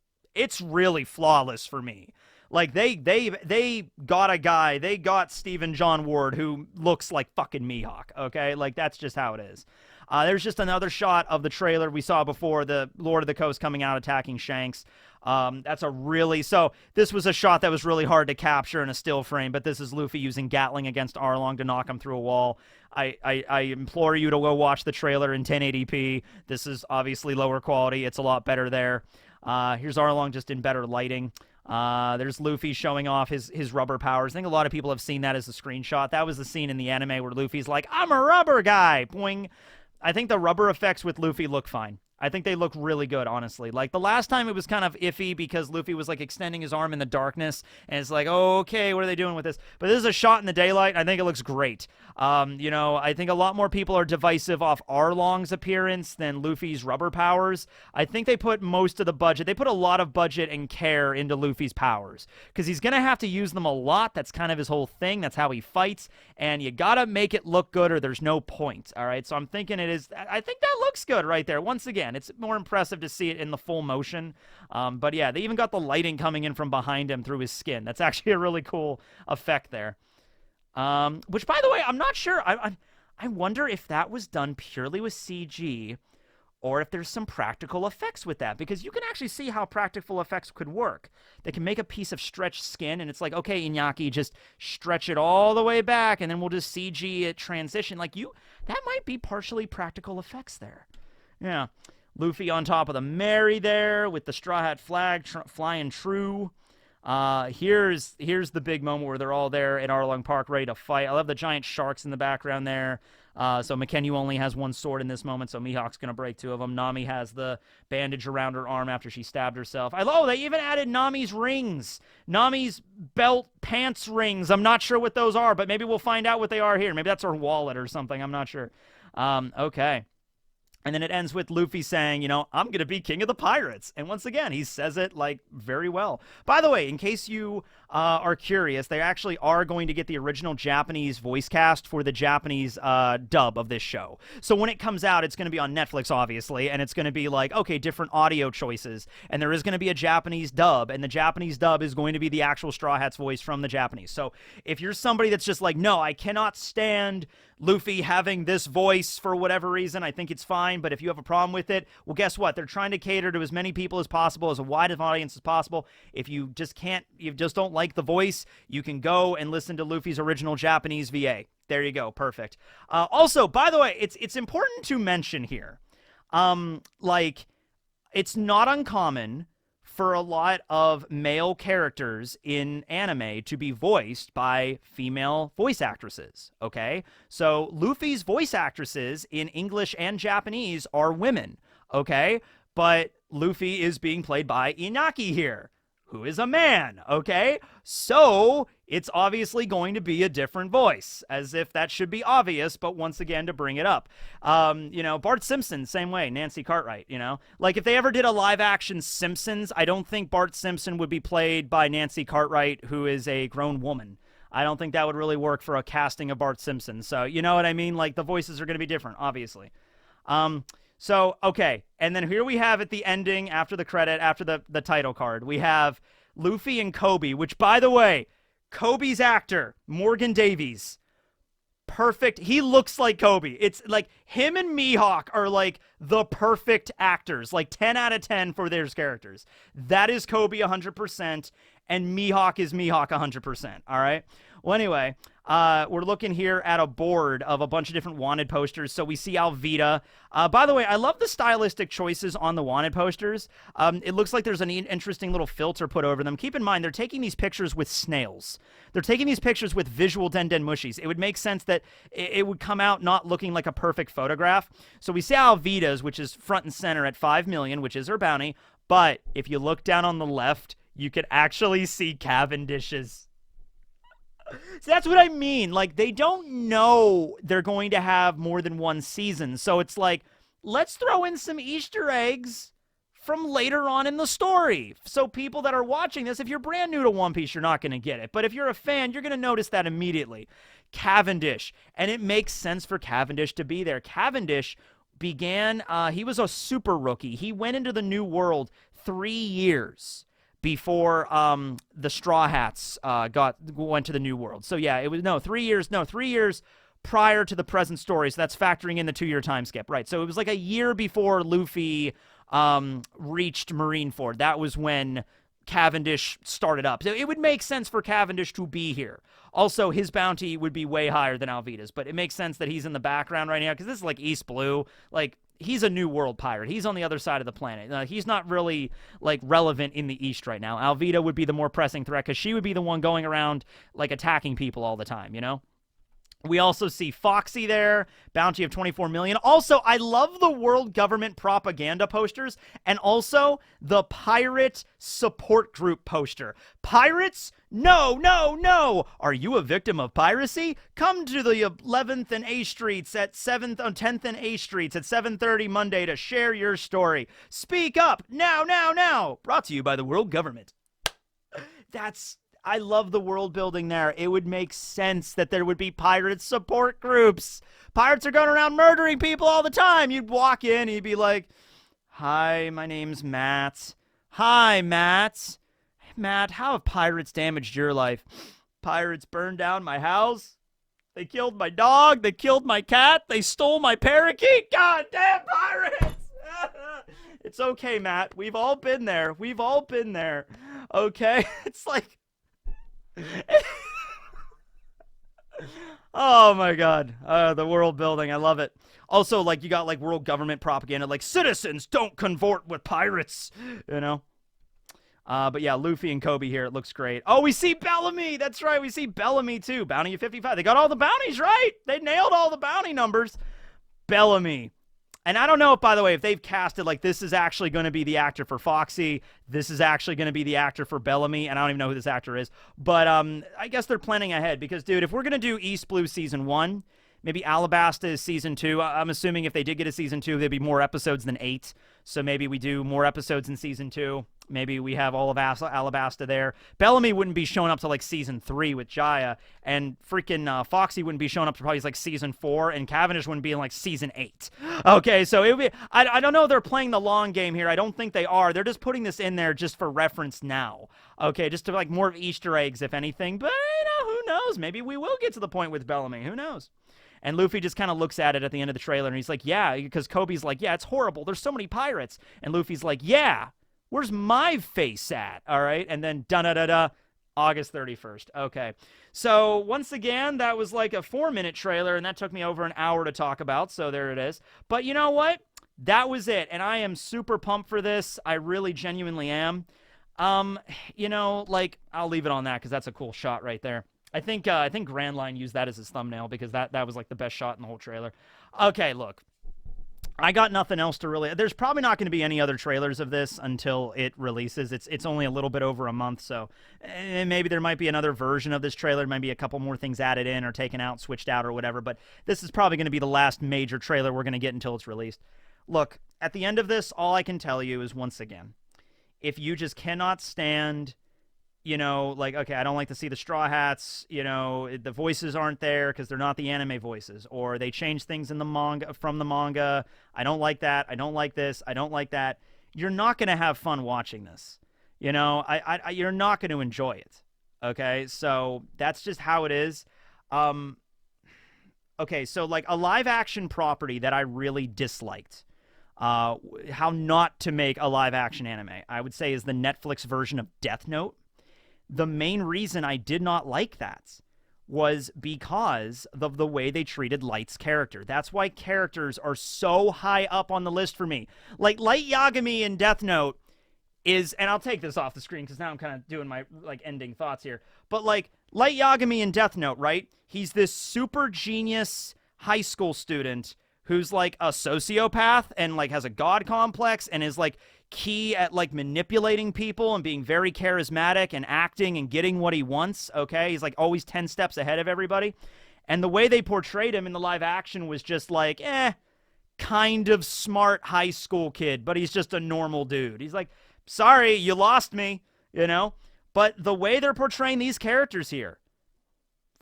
really flawless for me. Like, they got a guy, they got Stephen John Ward who looks like fucking Mihawk, okay? Like, that's just how it is. There's just another shot of the trailer we saw before, the Lord of the Coast coming out attacking Shanks. So this was a shot that was really hard to capture in a still frame, but this is Luffy using Gatling against Arlong to knock him through a wall. I implore you to go watch the trailer in 1080p. This is obviously lower quality. It's a lot better there. Here's Arlong just in better lighting. There's Luffy showing off his rubber powers. I think a lot of people have seen that as a screenshot. That was the scene in the anime where Luffy's like, I'm a rubber guy. Boing. I think the rubber effects with Luffy look fine. I think they look really good, honestly. Like, the last time it was kind of iffy because Luffy was, like, extending his arm in the darkness, and it's like, oh, okay, what are they doing with this? But this is a shot in the daylight. I think it looks great. You know, I think a lot more people are divisive off Arlong's appearance than Luffy's rubber powers. I think they put most of the budget. They put a lot of budget and care into Luffy's powers because he's going to have to use them a lot. That's kind of his whole thing. That's how he fights, and you got to make it look good or there's no point, all right? So I'm thinking I think that looks good right there. Once again, it's more impressive to see it in the full motion. But yeah, they even got the lighting coming in from behind him through his skin. That's actually a really cool effect there. Which, by the way, I'm not sure. I wonder if that was done purely with CG or if there's some practical effects with that, because you can actually see how practical effects could work. They can make a piece of stretched skin, and it's like, okay, Iñaki, just stretch it all the way back, and then we'll just CG it transition. Like, that might be partially practical effects there. Yeah. Luffy on top of the Mary there with the Straw Hat flag flying true. Here's the big moment where they're all there at Arlong Park ready to fight. I love the giant sharks in the background there. So McKenna only has one sword in this moment, so Mihawk's going to break two of them. Nami has the bandage around her arm after she stabbed herself. They even added Nami's rings. Nami's belt pants rings. I'm not sure what those are, but maybe we'll find out what they are here. Maybe that's her wallet or something. I'm not sure. Okay. And then it ends with Luffy saying, you know, I'm going to be king of the pirates. And once again, he says it, like, very well. By the way, in case you are curious, they actually are going to get the original Japanese voice cast for the Japanese dub of this show. So when it comes out, it's going to be on Netflix, obviously, and it's going to be like, okay, different audio choices. And there is going to be a Japanese dub, and the Japanese dub is going to be the actual Straw Hat's voice from the Japanese. So if you're somebody that's just like, no, I cannot stand Luffy having this voice for whatever reason, I think it's fine. But if you have a problem with it, well, guess what? They're trying to cater to as many people as possible, as wide of an audience as possible. If you just don't like the voice, you can go and listen to Luffy's original Japanese VA. There you go. Perfect. Also, by the way, it's important to mention here, like, it's not uncommon for a lot of male characters in anime to be voiced by female voice actresses, okay? So Luffy's voice actresses in English and Japanese are women, okay? But Luffy is being played by Inaki here, who is a man, okay? So it's obviously going to be a different voice, as if that should be obvious, but once again, to bring it up. You know, Bart Simpson, same way, Nancy Cartwright, you know? Like, if they ever did a live-action Simpsons, I don't think Bart Simpson would be played by Nancy Cartwright, who is a grown woman. I don't think that would really work for a casting of Bart Simpson. So, you know what I mean? Like, the voices are going to be different, obviously. So, okay, and then here we have at the ending, after the credit, after the title card, we have Luffy and Kobe, which, by the way, Kobe's actor, Morgan Davies, perfect. He looks like Kobe. It's like him and Mihawk are like the perfect actors, like 10 out of 10 for their characters. That is Kobe 100%, and Mihawk is Mihawk 100%, all right? Well, anyway, we're looking here at a board of a bunch of different wanted posters. So we see Alvida. By the way, I love the stylistic choices on the wanted posters. It looks like there's an interesting little filter put over them. Keep in mind, they're taking these pictures with snails. They're taking these pictures with visual Den Mushies. It would make sense that it would come out not looking like a perfect photograph. So we see Alvida's, which is front and center at 5 million, which is her bounty. But if you look down on the left, you could actually see Cavendish's. So that's what I mean. Like, they don't know they're going to have more than one season. So it's like, let's throw in some Easter eggs from later on in the story. So people that are watching this, if you're brand new to One Piece, you're not going to get it. But if you're a fan, you're going to notice that immediately. Cavendish. And it makes sense for Cavendish to be there. Cavendish began, he was a super rookie. He went into the New World 3 years before the Straw Hats went to the New World. So yeah, it was 3 years prior to the present story. So that's factoring in the 2-year time skip, right? So it was like a year before Luffy reached Marineford. That was when Cavendish started up. So it would make sense for Cavendish to be here. Also, his bounty would be way higher than Alvida's, but it makes sense that he's in the background right now because this is like East Blue. Like, he's a New World pirate. He's on the other side of the planet. He's not really, like, relevant in the East right now. Alvida would be the more pressing threat because she would be the one going around, like, attacking people all the time, you know? We also see Foxy there, bounty of 24 million. Also, I love the world government propaganda posters and also the pirate support group poster. Pirates? No, no, no. Are you a victim of piracy? Come to the 11th and A Streets at 7th and 10th and A Streets at 7:30 Monday to share your story. Speak up now, now, now. Brought to you by the world government. I love the world building there. It would make sense that there would be pirate support groups. Pirates are going around murdering people all the time. You'd walk in and you'd be like, hi, my name's Matt. Hi, Matt. Matt, how have pirates damaged your life? Pirates burned down my house. They killed my dog. They killed my cat. They stole my parakeet. God damn pirates. It's okay, Matt. We've all been there. We've all been there. Okay? It's like... Oh my god, the world building, I love it. Also, like, you got like world government propaganda, like citizens don't convert with pirates, you know. But yeah, Luffy and Kobe here, it looks great. Oh, we see Bellamy. That's right, we see Bellamy too. Bounty of 55. They got all the bounties right. They nailed all the bounty numbers. Bellamy. And I don't know if, by the way, if they've casted, like, this is actually going to be the actor for Foxy. This is actually going to be the actor for Bellamy. And I don't even know who this actor is. But I guess they're planning ahead. Because, dude, if we're going to do East Blue Season 1, maybe Alabasta is Season 2. I'm assuming if they did get a Season 2, there'd be more episodes than 8. So maybe we do more episodes in Season 2. Maybe we have all of Alabasta there. Bellamy wouldn't be showing up to like Season 3 with Jaya. And freaking Foxy wouldn't be showing up to probably like Season 4. And Cavendish wouldn't be in like Season 8. Okay, so it would be... I don't know if they're playing the long game here. I don't think they are. They're just putting this in there just for reference now. Okay, just to like more of Easter eggs, if anything. But, you know, who knows? Maybe we will get to the point with Bellamy. Who knows? And Luffy just kind of looks at it at the end of the trailer. And he's like, yeah, because Kobe's like, yeah, it's horrible. There's so many pirates. And Luffy's like, yeah. Where's my face at? All right. And then da-da-da-da, August 31st. Okay. So once again, that was like a 4-minute trailer, and that took me over an hour to talk about. So there it is. But you know what? That was it. And I am super pumped for this. I really genuinely am. You know, like, I'll leave it on that because that's a cool shot right there. I think Grandline used that as his thumbnail because that was like the best shot in the whole trailer. Okay, look. I got nothing else to really... There's probably not going to be any other trailers of this until it releases. It's only a little bit over a month, so maybe there might be another version of this trailer. Maybe a couple more things added in or taken out, switched out, or whatever. But this is probably going to be the last major trailer we're going to get until it's released. Look, at the end of this, all I can tell you is, once again, if you just cannot stand... You know, like, okay, I don't like to see the Straw Hats, you know, the voices aren't there because they're not the anime voices, or they change things in the manga, from the manga, I don't like that, I don't like this, I don't like that, you're not going to have fun watching this, you know, you're not going to enjoy it, okay, so that's just how it is. Okay, so, like, a live-action property that I really disliked, how not to make a live-action anime, I would say, is the Netflix version of Death Note. The main reason I did not like that was because of the way they treated Light's character. That's why characters are so high up on the list for me. Like, Light Yagami in Death Note is, and I'll take this off the screen because now I'm kind of doing my, like, ending thoughts here. But, like, Light Yagami in Death Note, right? He's this super genius high school student who's, like, a sociopath and, like, has a god complex and is, like, key at, like, manipulating people and being very charismatic and acting and getting what he wants, okay? He's, like, always 10 steps ahead of everybody. And the way they portrayed him in the live action was just like, kind of smart high school kid, but he's just a normal dude. He's like, sorry, you lost me, you know? But the way they're portraying these characters here,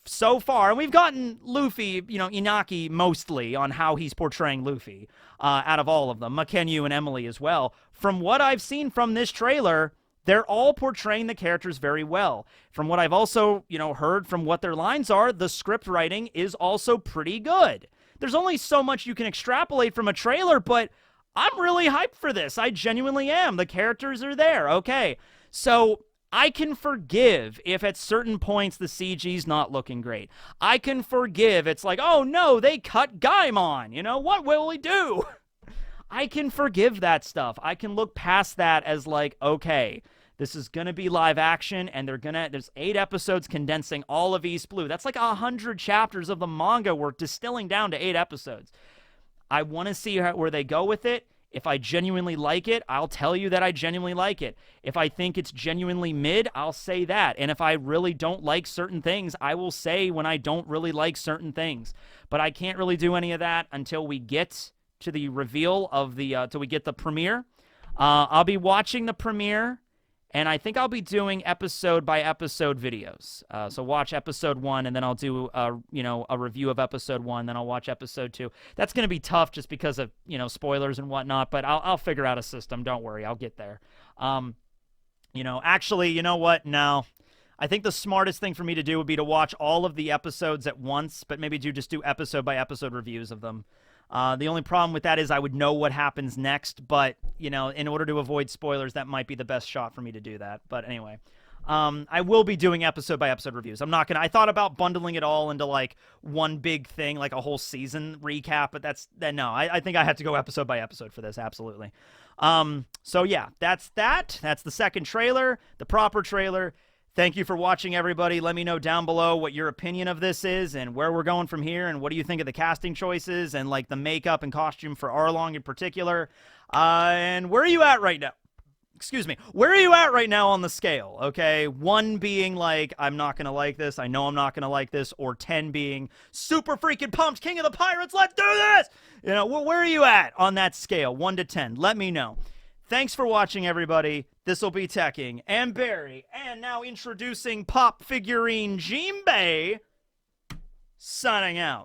so far, and we've gotten Luffy, you know, Inaki mostly on how he's portraying Luffy out of all of them, Makenyu and Emily as well. From what I've seen from this trailer, they're all portraying the characters very well. From what I've also, you know, heard from what their lines are, the script writing is also pretty good. There's only so much you can extrapolate from a trailer, but I'm really hyped for this. I genuinely am. The characters are there. Okay, so I can forgive if at certain points the CG's not looking great. I can forgive it's like, oh no, they cut Gaimon. You know, what will we do? I can forgive that stuff. I can look past that as like, okay, This is going to be live action, and there's 8 episodes condensing all of East Blue. That's like 100 chapters of the manga we're distilling down to 8 episodes. I want to see where they go with it. If I genuinely like it, I'll tell you that I genuinely like it. If I think it's genuinely mid, I'll say that. And if I really don't like certain things, I will say when I don't really like certain things. But I can't really do any of that until we get to the reveal of till we get the premiere. I'll be watching the premiere, and I think I'll be doing episode by episode videos. So watch episode 1, and then I'll do a review of episode 1. Then I'll watch episode 2. That's going to be tough just because of spoilers and whatnot. But I'll figure out a system. Don't worry, I'll get there. Actually, you know what? No, I think the smartest thing for me to do would be to watch all of the episodes at once, but maybe just do episode by episode reviews of them. The only problem with that is I would know what happens next, but, in order to avoid spoilers, that might be the best shot for me to do that. But anyway, I will be doing episode-by-episode reviews. I thought about bundling it all into, like, one big thing, like a whole season recap, but no, I think I have to go episode-by-episode for this, absolutely. So yeah, that's that. That's the second trailer, the proper trailer. Thank you for watching, everybody. Let me know down below what your opinion of this is and where we're going from here and what do you think of the casting choices and, like, the makeup and costume for Arlong in particular. And where are you at right now? Excuse me. Where are you at right now on the scale, okay? 1 being, like, I'm not going to like this. I know I'm not going to like this. Or 10 being super freaking pumped. King of the Pirates, let's do this! Where are you at on that scale? 1 to 10. Let me know. Thanks for watching, everybody. This will be Teching and Barry, and now introducing Pop Figurine Jinbei, signing out.